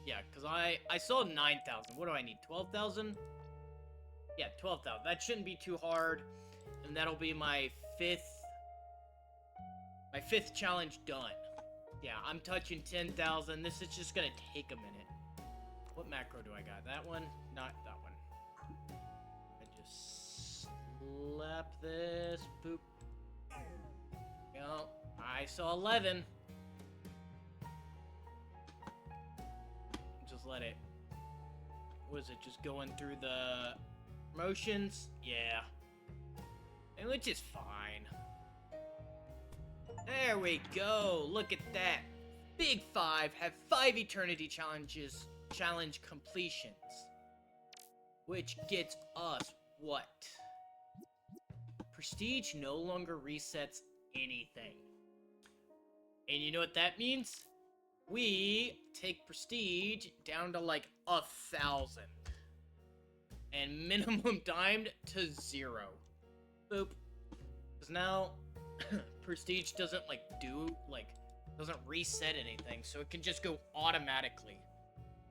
Yeah, because I saw 9,000. What do I need? 12,000? Yeah, 12,000. That shouldn't be too hard. And that'll be my fifth challenge done. Yeah, I'm touching 10,000. This is just gonna take a minute. What macro do I got? That one? Not that one. I just slap this. Boop. You know, I saw 11. Just let it... Was it just going through the motions? Yeah. And which is fine. There we go. Look at that. Big 5 have 5 Eternity challenge completions. Which gets us what? Prestige no longer resets anything. And you know what that means? We take prestige down to like 1,000. And minimum timed to 0. Boop. Because now prestige doesn't doesn't reset anything, so it can just go automatically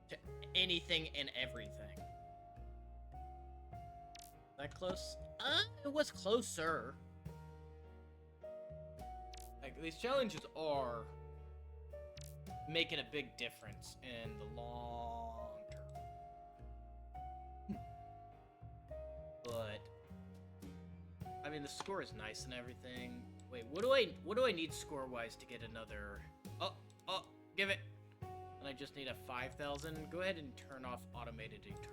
to anything and everything. That close? It was closer. Like, these challenges are making a big difference in the long term. But I mean, the score is nice and everything. Wait, what do I need score-wise to get another... Oh, give it. And I just need a 5,000. Go ahead and turn off automated return.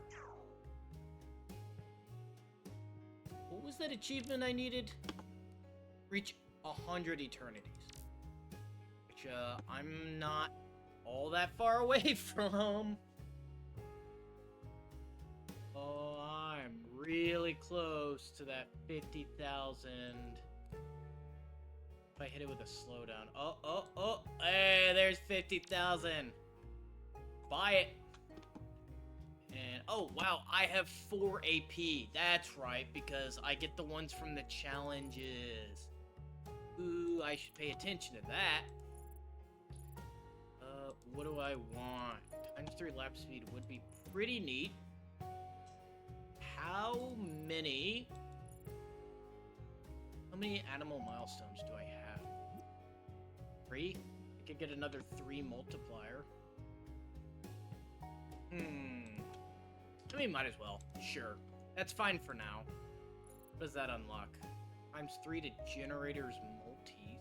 What was that achievement I needed? Reach 100 Eternities. Which, I'm not all that far away from. Oh, I'm really close to that 50,000. If I hit it with a slowdown. Oh. Hey, there's 50,000. Buy it. And, oh, wow, I have 4 AP. That's right, because I get the ones from the challenges. Ooh, I should pay attention to that. What do I want? Times times 3 lap speed would be pretty neat. How many animal milestones do I have? 3? I could get another 3 multiplier. I mean, might as well. Sure. That's fine for now. What does that unlock? Times 3 to generators multi.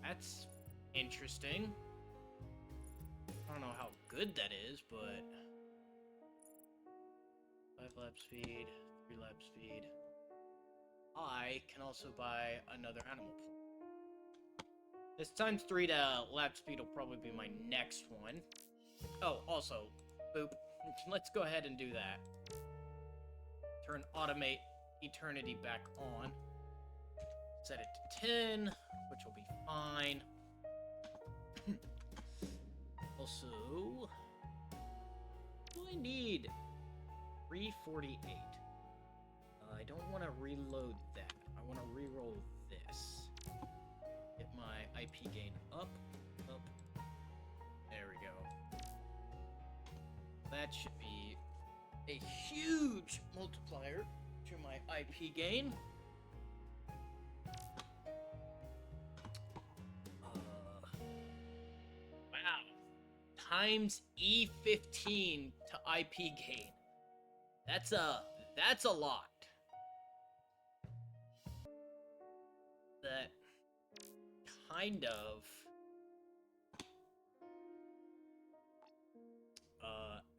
That's interesting. I don't know how good that is, but 5 lap speed, 3 lap speed. I can also buy another animal point. This times 3 to lap speed will probably be my next one. Oh, also, boop. Let's go ahead and do that. Turn automate eternity back on. Set it to 10, which will be fine. Also, do I need 348? I don't want to reload that. I want to reroll this. Get my IP gain up. There we go. That should be a huge multiplier to my IP gain. Wow. Times E15 to IP gain. That's a lot.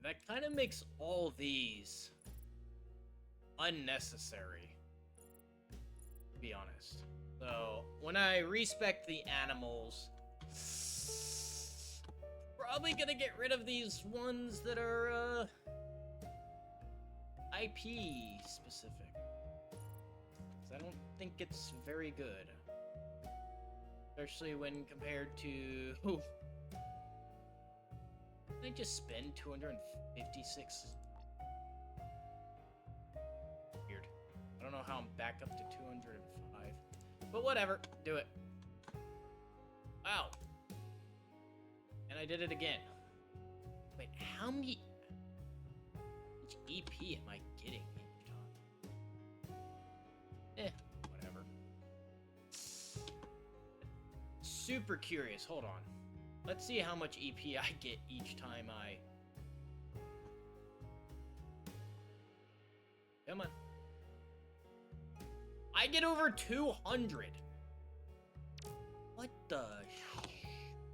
That kind of makes all these unnecessary, to be honest. So, when I respec the animals, probably gonna get rid of these ones that are, IP specific. 'Cause I don't think it's very good. Especially when compared to... Did I just spend 256? Weird. I don't know how I'm back up to 205. But whatever. Do it. Wow. And I did it again. Wait, how many... Which EP am I getting each time? Whatever. Super curious. Hold on. Let's see how much EP I get each time I... Come on. I get over 200. What the...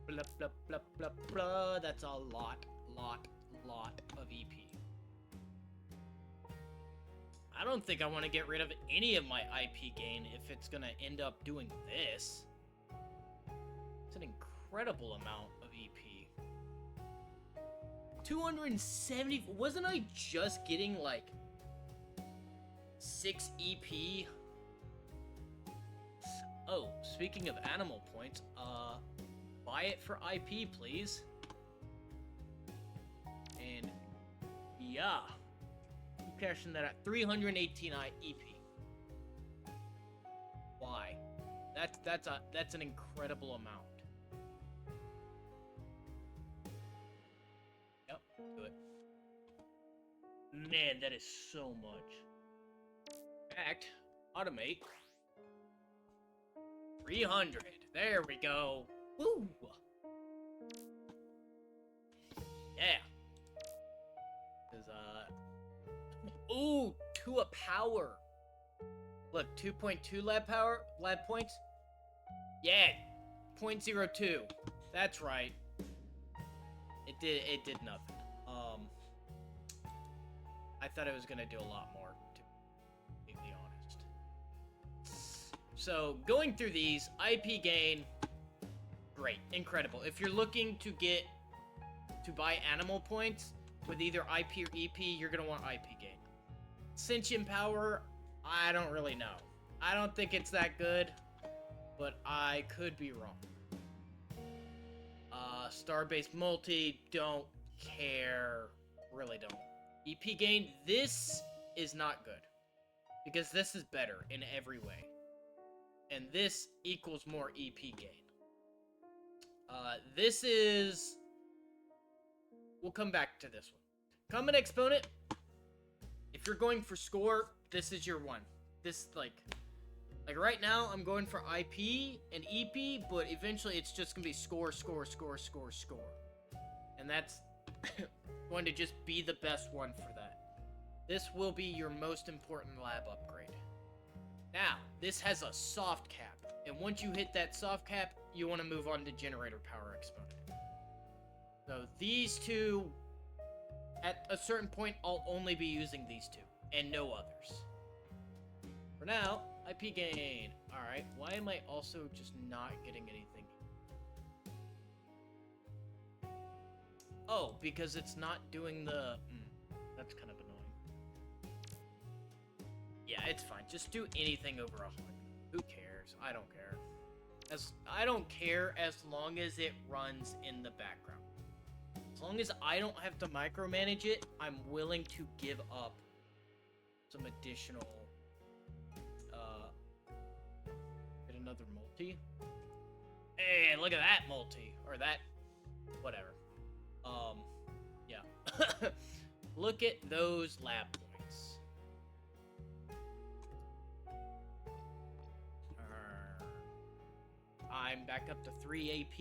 Blah, blah, blah, blah, blah. That's a lot of EP. I don't think I want to get rid of any of my IP gain if it's gonna end up doing this. It's an incredible amount of EP. 270... Wasn't I just getting, like, 6 EP? Oh, speaking of animal points, buy it for IP, please. And, yeah. I'm cashing that at 318 EP. Why? That's an incredible amount. Yep, do it. Man, that is so much. In fact, automate. 300. There we go. Woo! Yeah. Ooh, 2 a power. Look, 2.2 lab points. Yeah, 0.02. That's right. It did nothing. I thought it was gonna do a lot more, to be completely honest. So, going through these, IP gain, great, incredible. If you're looking to buy animal points with either IP or EP, you're gonna want IP gain. Sentient power, I don't really know. I don't think it's that good, but I could be wrong. Star-based multi, don't care. Really don't. EP gain, this is not good. Because this is better in every way. And this equals more EP gain. This is... we'll come back to this one. Common exponent. If you're going for score, this is your one. This like right now I'm going for IP and EP, but eventually it's just gonna be score, score, score, score, score, and that's going to just be the best one for that. This will be your most important lab upgrade. Now, this has a soft cap, and once you hit that soft cap, you want to move on to generator power exponent. So these two, at a certain point, I'll only be using these two, and no others. For now, IP gain. Alright, why am I also just not getting anything? Oh, because it's not doing the... that's kind of annoying. Yeah, it's fine. Just do anything over 100. Who cares? I don't care. I don't care as long as it runs in the background. As long as I don't have to micromanage it, I'm willing to give up some additional... get another multi. Hey, look at that multi. Or that... whatever. Yeah. Look at those lab points. I'm back up to 3 AP.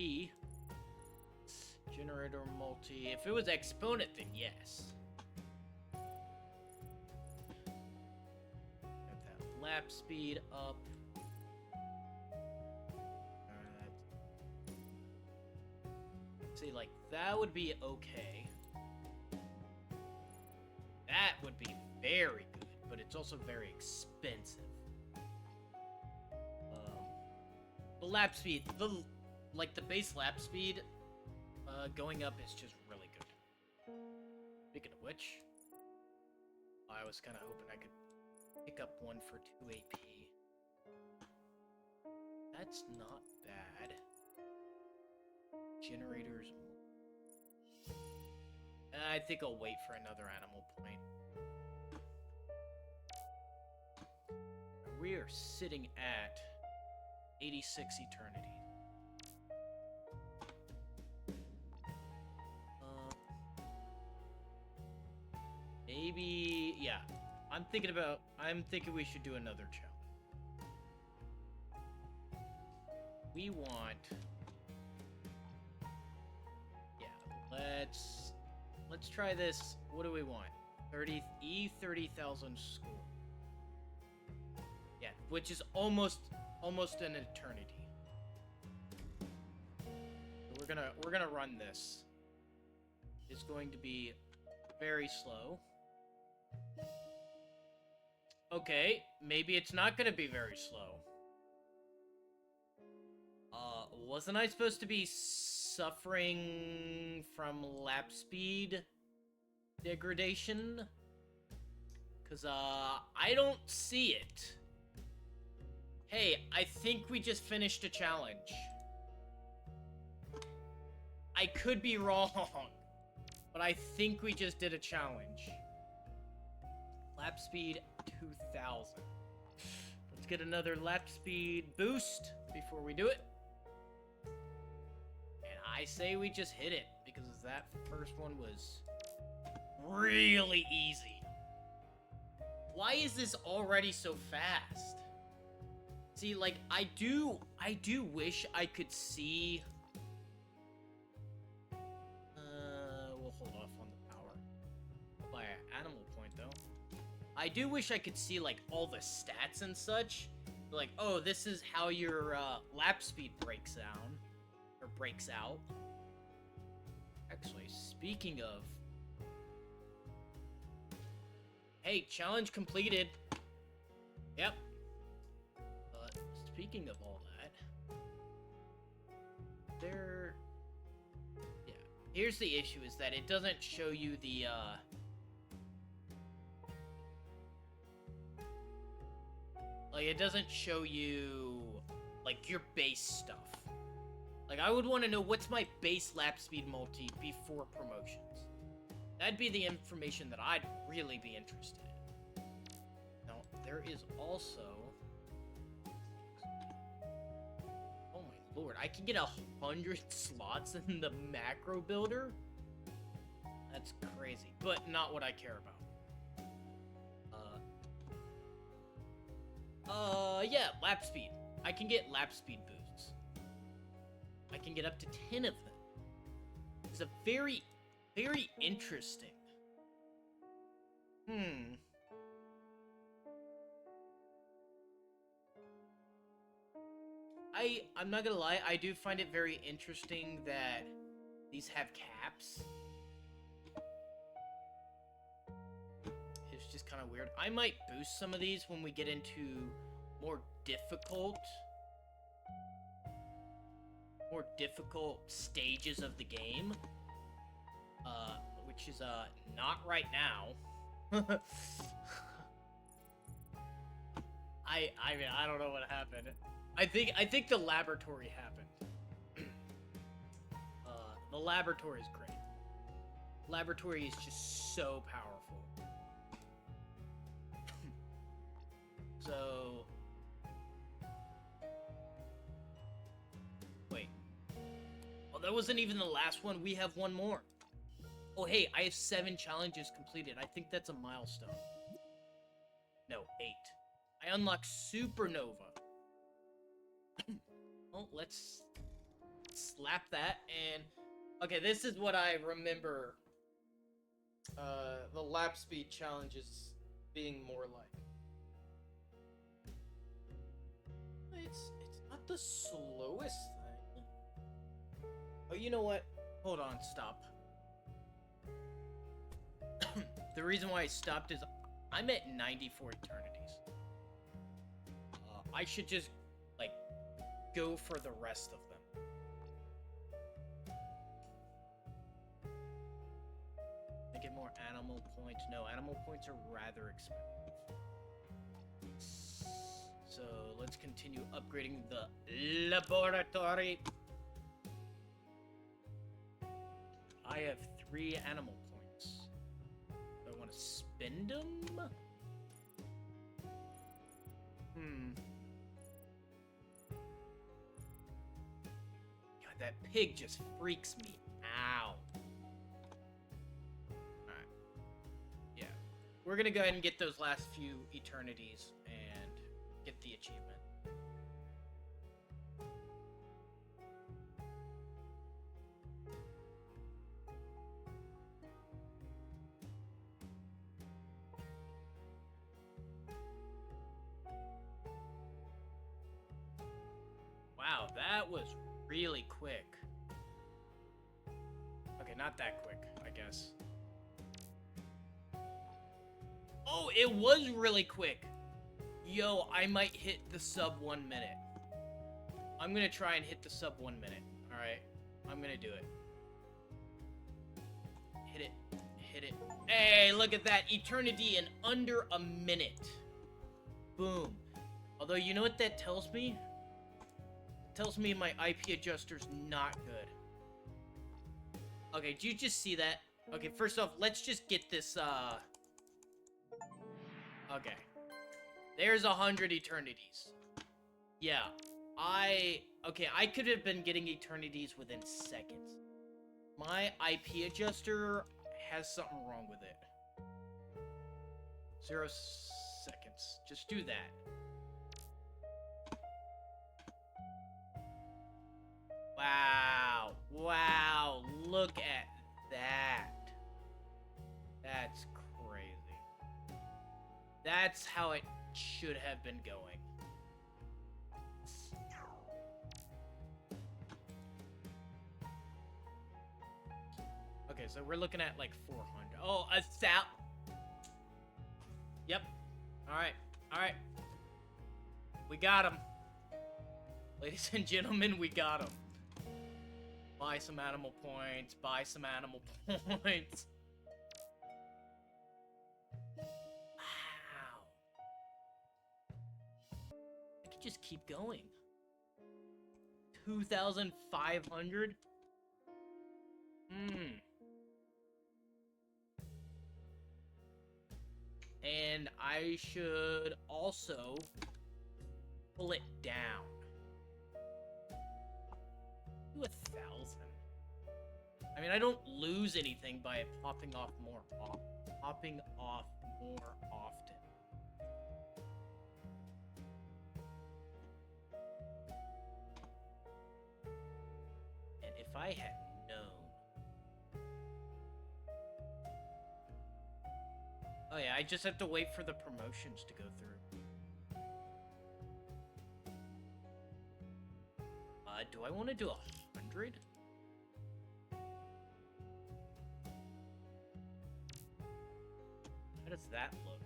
Generator multi. If it was exponent, then yes. Got that lap speed up. See, like, that would be okay. That would be very good, but it's also very expensive. The lap speed, the base lap speed, going up is just really good. Speaking of which, I was kind of hoping I could pick up one for 2 AP. That's not bad. Generators. I think I'll wait for another animal point. We are sitting at 86 Eternity. Maybe, yeah. I'm thinking we should do another challenge. We want... Let's try this. What do we want? 30,000 score. Yeah, which is almost an eternity. So we're gonna run this. It's going to be very slow. Okay, maybe it's not gonna be very slow. Wasn't I supposed to be suffering from lap speed degradation? Cause I don't see it. Hey, I think we just finished a challenge. I could be wrong, but I think we just did a challenge. Lap speed 2000. Let's get another lap speed boost before we do it. I say we just hit it, because that first one was really easy. Why is this already so fast? See, like, I do wish I could see... we'll hold off on the power. By an animal point, though. I do wish I could see, like, all the stats and such. Like, oh, this is how your lap speed breaks down. Or breaks out. Actually, speaking of... Hey, challenge completed. Yep. But speaking of all that... Yeah. Here's the issue, is that it doesn't show you the, Like, it doesn't show you, like, your base stuff. Like, I would want to know what's my base lap speed multi before promotions. That'd be the information that I'd really be interested in. Now, there is also... Oh my lord, I can get 100 slots in the macro builder? That's crazy, but not what I care about. Yeah, lap speed. I can get lap speed boosts. I can get up to 10 of them. It's a very, very interesting. I'm not gonna lie, I do find it very interesting that these have caps. It's just kind of weird. I might boost some of these when we get into more difficult stages of the game. Which is, not right now. I mean, I don't know what happened. I think the laboratory happened. The laboratory is great. Laboratory is just so powerful. So... Wait. Oh, that wasn't even the last one. We have one more. Oh, hey, I have 7 challenges completed. I think that's a milestone. No, 8. I unlocked Supernova. Well, let's slap that, and... Okay, this is what I remember the lap speed challenges being more like. It's not the slowest thing. Oh, you know what? Hold on, stop. The reason why I stopped is I'm at 94 Eternities. I should just, like, go for the rest of them. I get more animal points. No, animal points are rather expensive. So, let's continue upgrading the laboratory. I have 3 animal points. Do I want to spend them? God, that pig just freaks me out. Alright. Yeah. We're gonna go ahead and get those last few Eternities and get the achievement. Wow, that was really quick. Okay, not that quick, I guess. Oh, it was really quick. Yo, I might hit the sub 1 minute. I'm gonna try and hit the sub 1 minute. Alright, I'm gonna do it. Hit it. Hit it. Hey, look at that. Eternity in under a minute. Boom. Although, you know what that tells me? Tells me my IP adjuster's not good. Okay, do you just see that? Okay, first off, let's just get this, Okay. There's 100 Eternities. Yeah. Okay, I could have been getting Eternities within seconds. My IP adjuster has something wrong with it. 0 seconds. Just do that. Wow. Wow. Look at that. That's crazy. That's how it should have been going. Okay, so we're looking at like 400. Oh, a sal. Yep. Alright. Alright. We got him. Ladies and gentlemen, we got him. Buy some animal points. Buy some animal points. Wow. I could just keep going. 2,500? And I should also pull it down to 1,000. I mean, I don't lose anything by it popping off more often. And if I had known... Oh yeah, I just have to wait for the promotions to go through. Do I want to do 100? How does that look?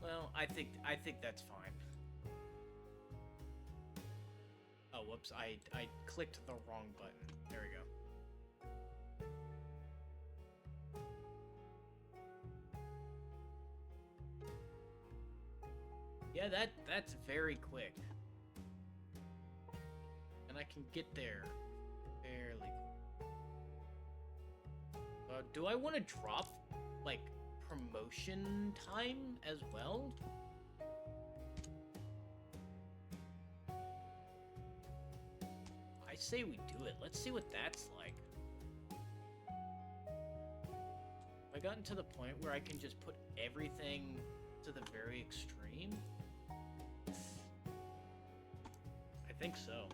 Well, I think that's fine. Oh, whoops! I clicked the wrong button. There we go. Yeah, that's very quick. And I can get there fairly quick. Do I want to drop, like, promotion time as well? I say we do it. Let's see what that's like. Have I gotten to the point where I can just put everything to the very extreme? I think so.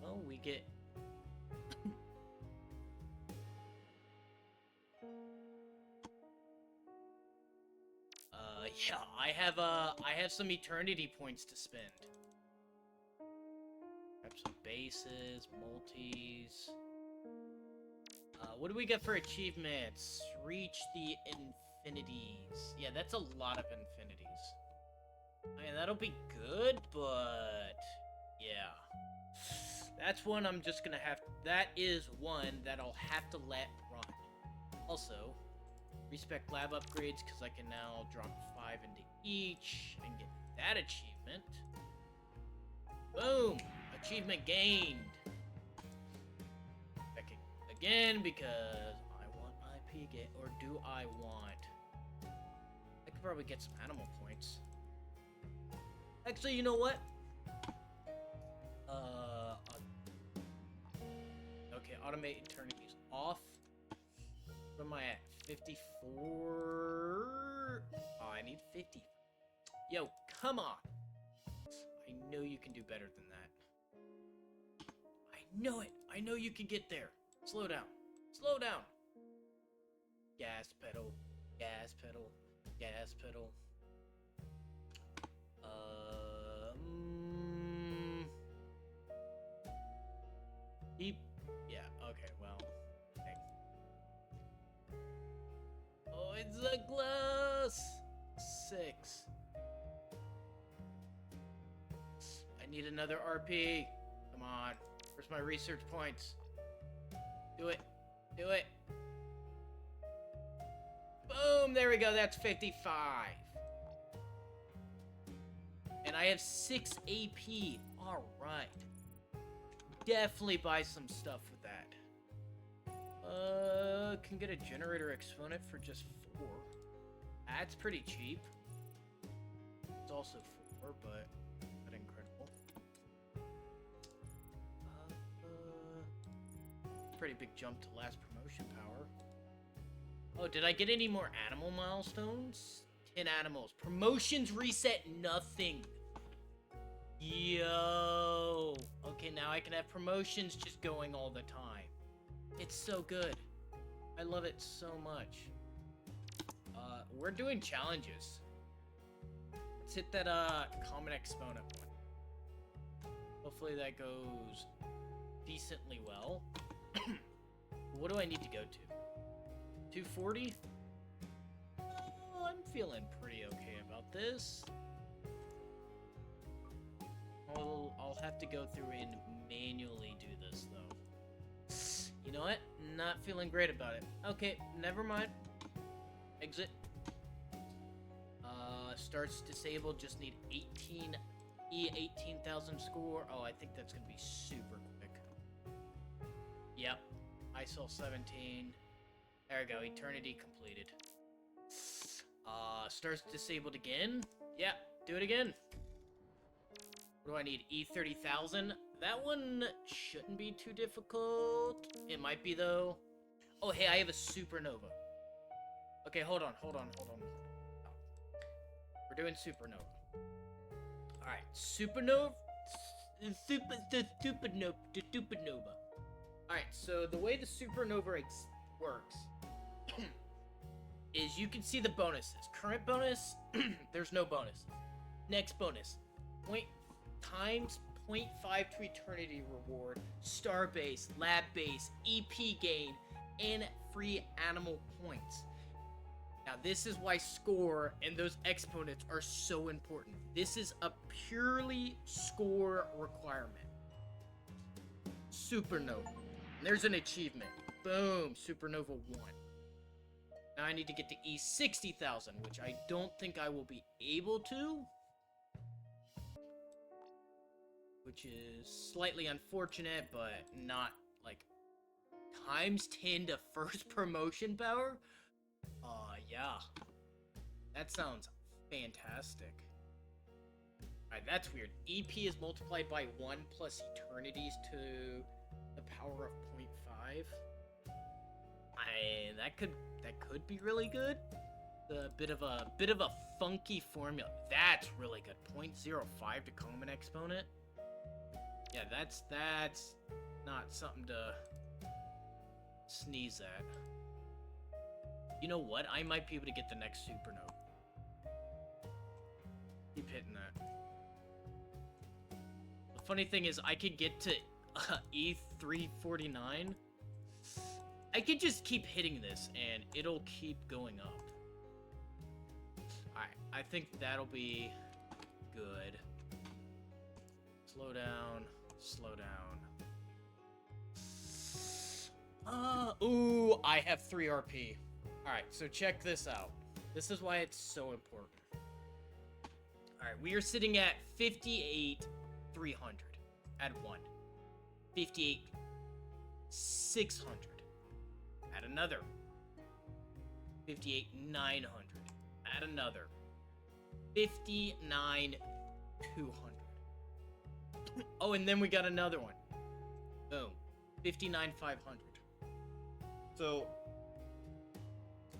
Well, we get... yeah, I have some eternity points to spend. Grab some bases, multis. What do we get for achievements? Reach the infinities. Yeah, that's a lot of infinities. I mean, that'll be good, but... yeah. That's one I'm just gonna have... that is one that I'll have to let run. Also, respect lab upgrades, because I can now drop 5 into each and get that achievement. Boom! Achievement gained. Back again, because I want IP get, or do I want... I could probably get some animal points. Actually, you know what? Okay, automate eternities off. What am I at? 54? Oh, I need 50. Yo, come on. I know you can do better than that. I know it. I know you can get there. Slow down. Slow down. Gas pedal. Gas pedal. Gas pedal. Yeah, okay, well. Dang. Oh, it's a close! 6. I need another RP. Come on. Where's my research points? Do it. Do it. Boom! There we go. That's 55. And I have 6 AP. Alright. Definitely buy some stuff with that. Can get a generator exponent for just 4. That's pretty cheap. It's also 4, but not incredible. Pretty big jump to last promotion power. Oh, did I get any more animal milestones? 10 animals. Promotions reset nothing. Yo. Okay, now I can have promotions just going all the time. It's so good. I love it so much. We're doing challenges. Let's hit that common exponent one. Hopefully that goes decently well. What do I need to go to? 240? Oh, I'm feeling pretty okay about this. I'll have to go through and manually do this, though. You know what? Not feeling great about it. Okay, never mind. Exit. Starts disabled, just need 18,000 score. Oh, I think that's gonna be super quick. Yep. ISO 17. There we go, Eternity completed. Stars disabled again? Yeah, do it again. What do I need? E30,000? That one shouldn't be too difficult. It might be, though. Oh, hey, I have a supernova. Okay, hold on. We're doing supernova. Alright, supernova. Supernova. Alright, so the way the supernova works is you can see the bonuses. Current bonus, there's no bonus. Next bonus, times 0.5 to eternity reward, star base, lab base, EP gain, and free animal points. Now, this is why score and those exponents are so important. This is a purely score requirement. Supernova. There's an achievement. Boom, Supernova 1. Now I need to get to E60,000, which I don't think I will be able to. Which is slightly unfortunate, but not, like, times 10 to first promotion power? Yeah. That sounds fantastic. Alright, that's weird. EP is multiplied by 1 plus eternities to the power of 0.5. That could be really good. A bit of a funky formula. That's really good. 0.05 to common exponent. Yeah, that's not something to sneeze at. You know what? I might be able to get the next supernova. Keep hitting that. The funny thing is, I could get to E349. I could just keep hitting this, and it'll keep going up. Alright, I think that'll be good. Slow down. Ooh, I have 3 RP. Alright, so check this out. This is why it's so important. Alright, we are sitting at 58,300. Add 1. 58,600. Add another. 58,900. Add another. 59,200. Oh, and then we got another one. Boom. 59,500. So,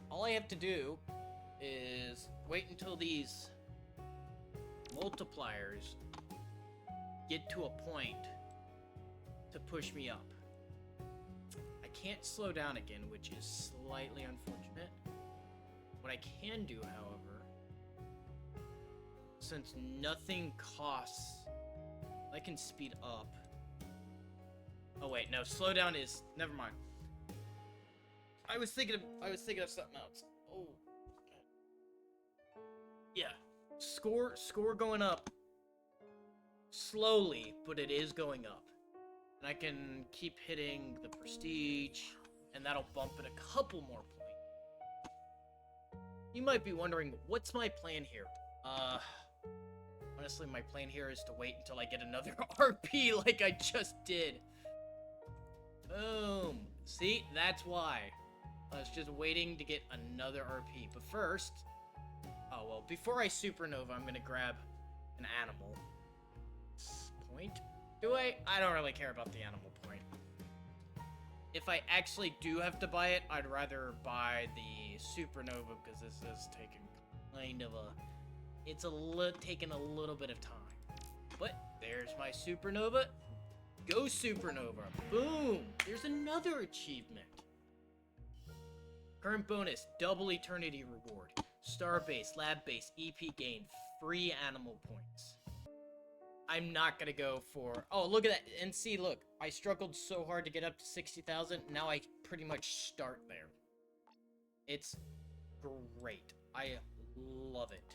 all I have to do is wait until these multipliers get to a point to push me up. I can't slow down again, which is slightly unfortunate. What I can do, however, since nothing costs, I can speed up. Oh wait, no, slow down is, never mind. I was thinking of something else. Oh. Yeah. Score going up slowly, but it is going up. And I can keep hitting the prestige, and that'll bump it a couple more points. You might be wondering, what's my plan here? Honestly, my plan here is to wait until I get another RP like I just did. Boom. See, that's why. I was just waiting to get another RP. But first, oh well, before I supernova, I'm gonna grab an animal. Point? Do I? I don't really care about the animal point. If I actually do have to buy it, I'd rather buy the supernova because this is taking kind of a... It's taking a little bit of time. But there's my supernova. Go supernova. Boom! There's another achievement. Current bonus, double eternity reward. Star base, lab base, EP gain, free animal points. I'm not gonna go for... Oh, look at that. And see, look. I struggled so hard to get up to 60,000. Now I pretty much start there. It's great. I love it.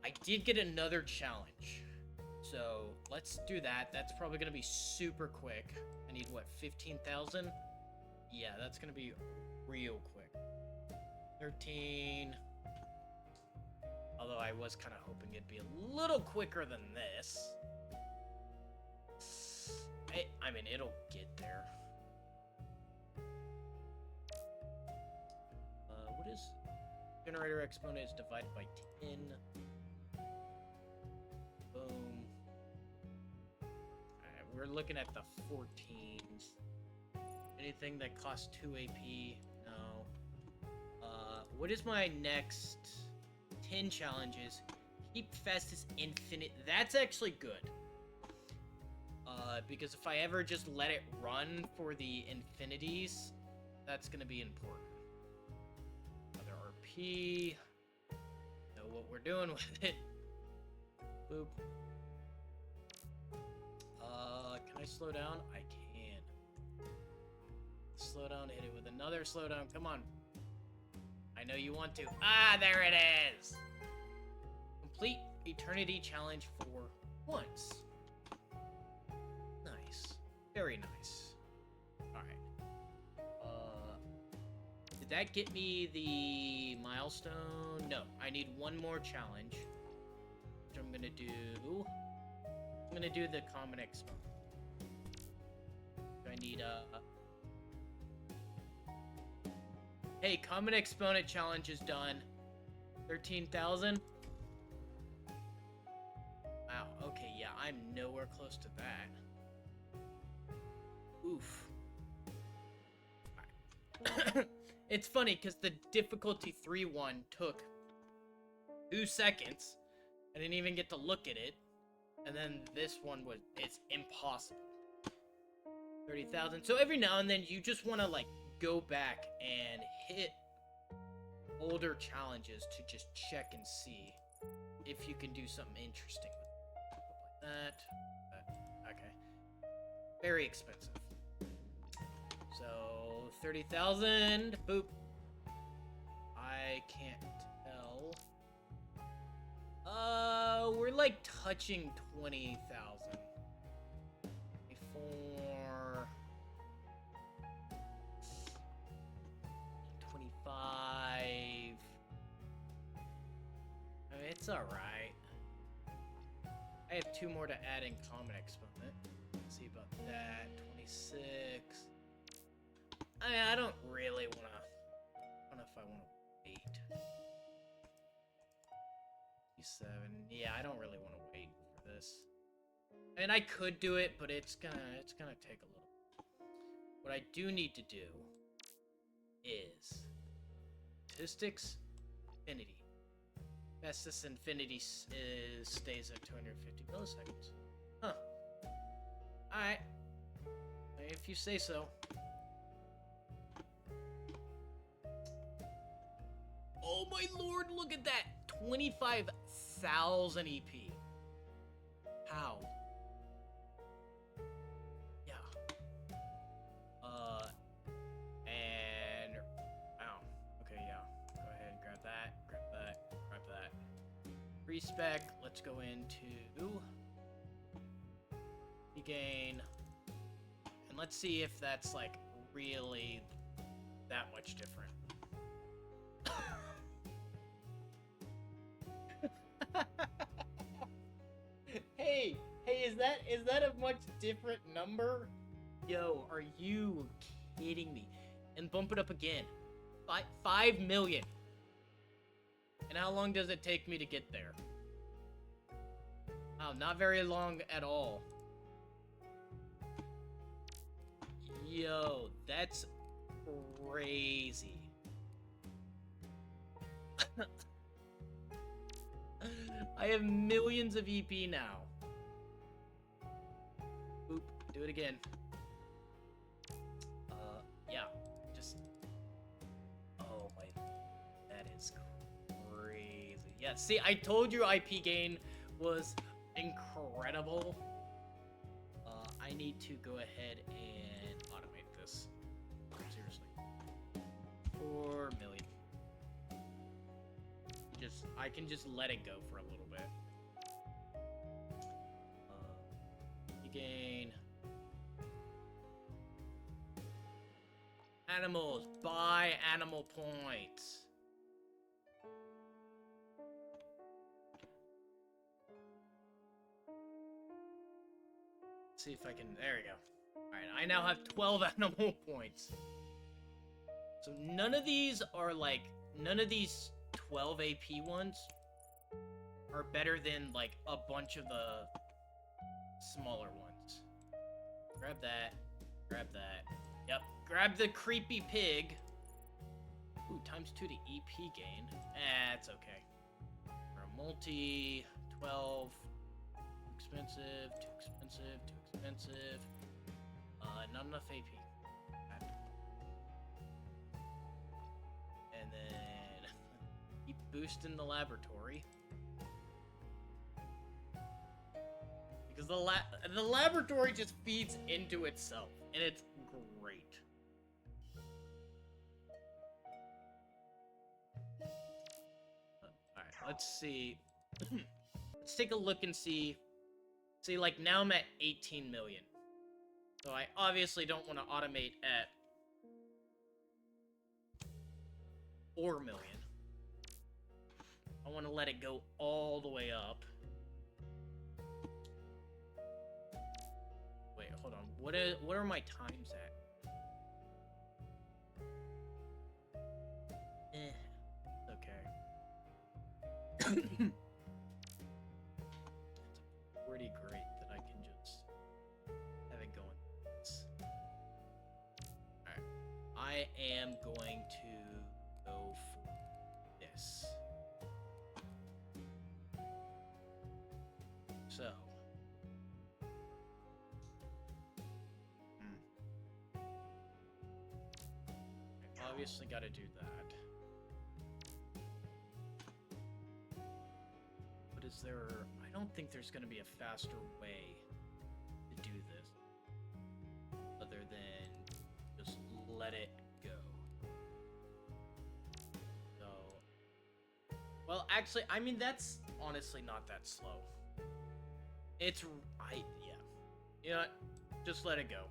I did get another challenge. So, let's do that. That's probably gonna be super quick. I need, what, 15,000? Yeah, that's gonna be real quick. 13... Although I was kind of hoping it'd be a little quicker than this. I mean, it'll get there. Generator exponent is divided by 10. Boom. Alright, we're looking at the 14s. Anything that costs 2 AP? No. What is my next 10 challenges? Keep fastest infinite. That's actually good. Because if I ever just let it run for the infinities, that's gonna be important. Another RP. Know what we're doing with it. Boop. Can I slow down? I can. Slow down, hit it with another slowdown. Come on. I know you want to. Ah, there it is! Complete Eternity Challenge for once. Nice. Very nice. Alright. Did that get me the milestone? No. I need one more challenge. Which I'm gonna do... I'm gonna do the Common Exponent. I need, Hey, Common Exponent challenge is done. 13,000? Wow, okay, yeah, I'm nowhere close to that. Oof. Right. It's funny, because the difficulty 3 one took 2 seconds. I didn't even get to look at it. And then this one it's impossible. 30,000. So every now and then, you just want to, like, go back and hit older challenges to just check and see if you can do something interesting with that. Okay. Very expensive. So 30,000. Boop. I can't tell. We're like touching 20,000. 24. 25. I mean, it's alright. I have 2 more to add in Common Exponent. Let's see about that. 26. I mean, I don't really wanna... I don't know if I wanna wait. 7. Yeah, I don't really wanna wait for this. And I could do it, but it's gonna take a little. What I do need to do is statistics, infinity. Fastest infinity stays at 250 milliseconds. Huh. Alright. If you say so. Oh my lord, look at that! 25,000 EP. How? Yeah. And... Ow. Okay, yeah. Go ahead and grab that, grab that, grab that. Respec, let's go into... gain. And let's see if that's, like, really that much different. Hey, is that a much different number? Yo, are you kidding me? And bump it up again. 5 million. And how long does it take me to get there? Wow, not very long at all. Yo, that's crazy. I have millions of EP now. Oop, do it again. Yeah, just... Oh my... That is crazy. Yeah, see, I told you IP gain was incredible. I need to go ahead and automate this. Seriously. 4 million. I can just let it go for a little bit. Gain. Animals. Buy animal points. Let's see if I can... There we go. Alright, I now have 12 animal points. So none of these are like... None of these 12 AP ones are better than, like, a bunch of the smaller ones. Grab that. Grab that. Yep. Grab the creepy pig. Ooh, times 2 to EP gain. That's okay. For a multi, 12. Too expensive, too expensive, too expensive. Not enough AP. And then keep boosting the laboratory. Because the laboratory just feeds into itself, and it's great. Alright, let's see. Let's take a look and see. See, like, now I'm at 18 million. So I obviously don't want to automate at 4 million. I want to let it go all the way up. Wait, hold on. What are my times at? Okay. It's pretty great that I can just have it going. Alright. I am going to go for this. So. I obviously gotta do that. But is there... I don't think there's gonna be a faster way to do this. Other than just let it go. So... Well, actually, I mean, that's honestly not that slow. It's... yeah. You know what? Just let it go.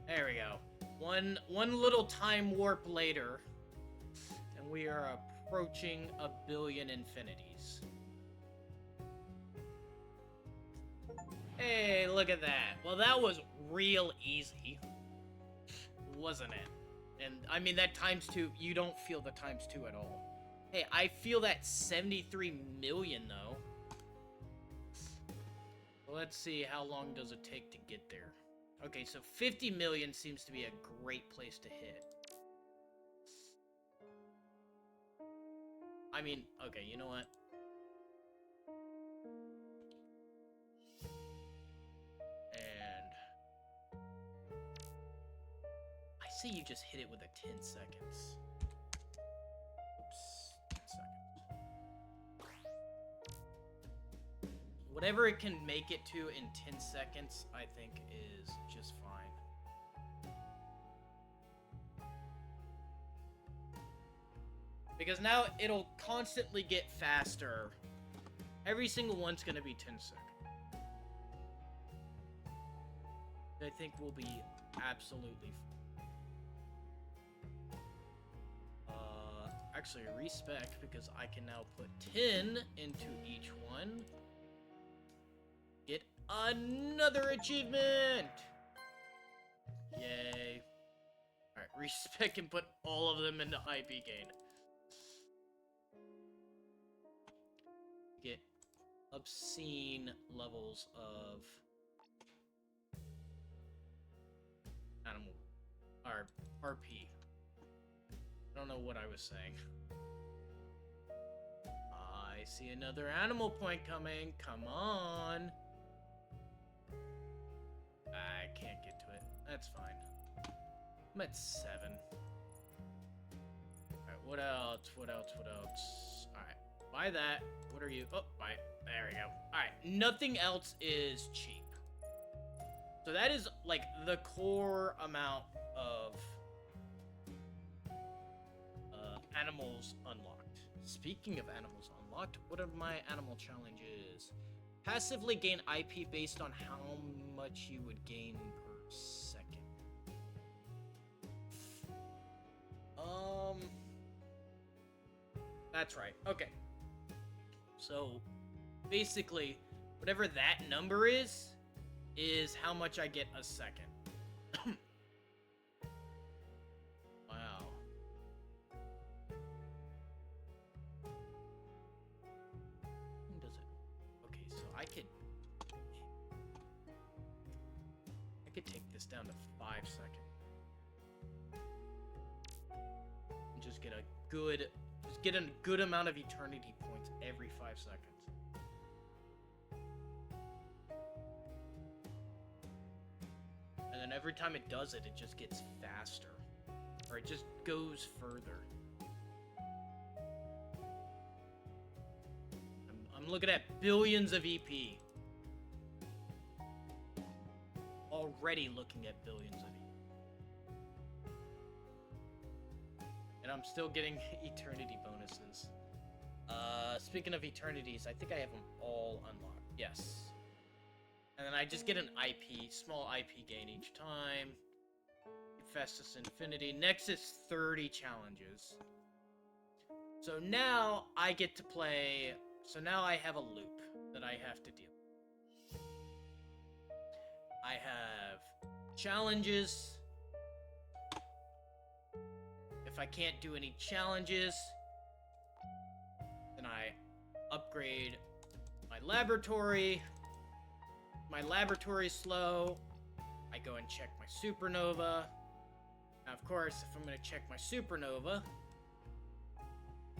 There we go. One little time warp later, and we are approaching 1 billion infinities. Hey, look at that. Well, that was real easy, wasn't it? And, I mean, that ×2, you don't feel the ×2 at all. Hey, I feel that 73 million, though. Let's see, how long does it take to get there? Okay, so 50 million seems to be a great place to hit. I mean, okay, you know what? And... I say you just hit it with a 10 seconds. Oops, 10 seconds. Whatever it can make it to in 10 seconds, I think is just fine. Because now it'll constantly get faster. Every single one's gonna be 10 seconds. I think will be absolutely actually respec, because I can now put 10 into each one. Get another achievement! Yay. Alright, respec and put all of them into IP gain. Get obscene levels of animal or RP. I don't know what I was saying. I see another animal point coming. Come on. I can't get to it. That's fine. I'm at 7. Alright, what else? What else? What else? Alright. Buy that. What are you? Oh, buy it. There we go. Alright, nothing else is cheap. So that is, like, the core amount of animals unlocked. Speaking of animals unlocked, what are my animal challenges? Passively gain IP based on how much you would gain per second. That's right. Okay. So, basically, whatever that number is how much I get a second. Wow. Does it? Okay, so I could take this down to 5 seconds. And just get a good amount of eternity points every 5 seconds. And then every time it does it, it just gets faster. Or it just goes further. I'm looking at billions of EP. Already looking at billions of EP. And I'm still getting eternity bonuses. Speaking of eternities, I think I have them all unlocked. Yes. And then I just get an IP, small IP gain each time. Festus Infinity. Next is 30 challenges. So now I get to play... So now I have a loop that I have to deal with. I have challenges. If I can't do any challenges, then I upgrade my laboratory. My laboratory's slow. I go and check my supernova. Now, of course, if I'm going to check my supernova,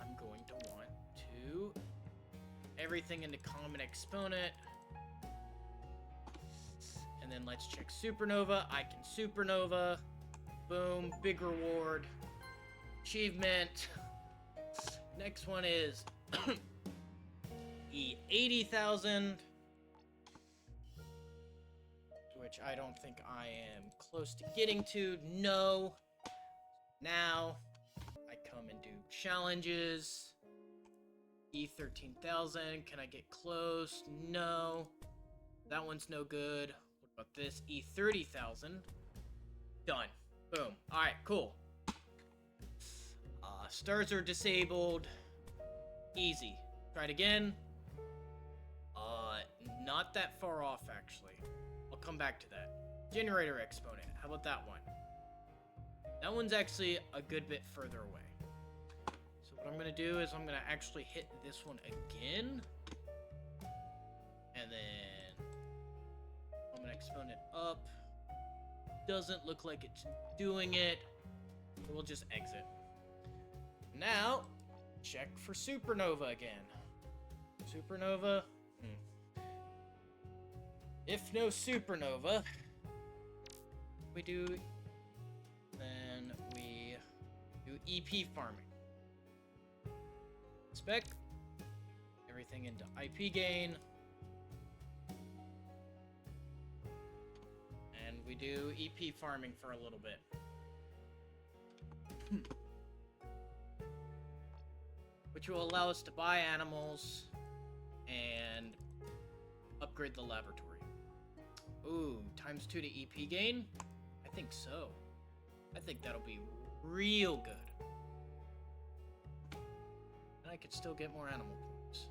I'm going to want to everything into common exponent. And then let's check supernova. I can supernova. Boom. Big reward. Achievement. Next one is E80,000. Which I don't think I am close to getting to. No. Now, I come and do challenges. E13,000. Can I get close? No. That one's no good. What about this? E30,000. Done. Boom. Alright, cool. Stars are disabled. Easy. Try it again. Not that far off, actually. I'll come back to that. Generator exponent. How about that one? That one's actually a good bit further away. So what I'm going to do is I'm going to actually hit this one again. And then I'm going to exponent up. Doesn't look like it's doing it. So we'll just exit. Now, check for supernova again. Supernova. If no supernova, then we do EP farming. Spec everything into IP gain. And we do EP farming for a little bit. Which will allow us to buy animals and upgrade the laboratory. Ooh, times 2 to EP gain? I think so. I think that'll be real good. And I could still get more animal points.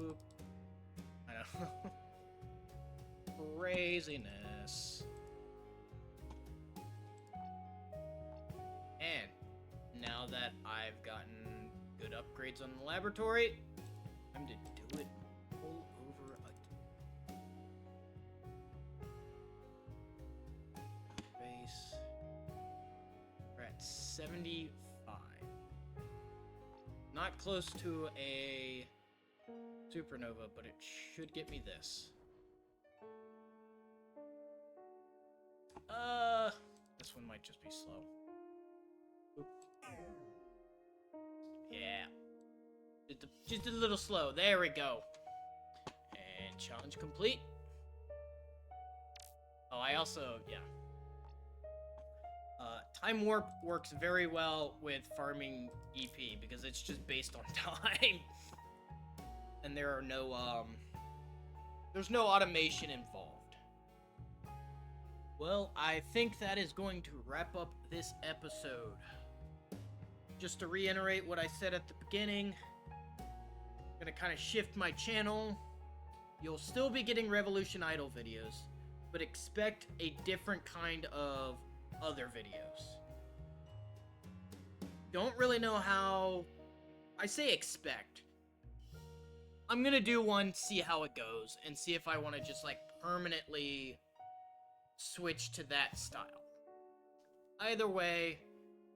Boop. I know. Craziness. And now that I've gotten good upgrades on the laboratory, time to do it all over again. Base. We're at 75. Not close to a supernova, but it should get me this. This one might just be slow. Oop. Yeah. Just a little slow. There we go. And challenge complete. Oh, I also, yeah. Time warp works very well with farming EP because it's just based on time. And there are no, there's no automation involved. Well, I think that is going to wrap up this episode. Just to reiterate what I said at the beginning, I'm gonna kind of shift my channel. You'll still be getting Revolution Idle videos, but expect a different kind of other videos. Don't really know how... I say expect. I'm gonna do one, see how it goes, and see if I want to just, like, permanently switch to that style. Either way,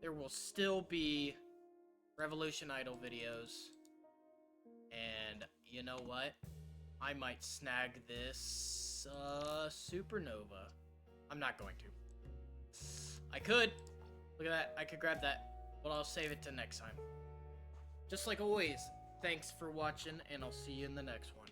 there will still be Revolution Idle videos. And you know what? I might snag this Supernova. I'm not going to. I could. Look at that. I could grab that. But I'll save it to next time. Just like always, thanks for watching, and I'll see you in the next one.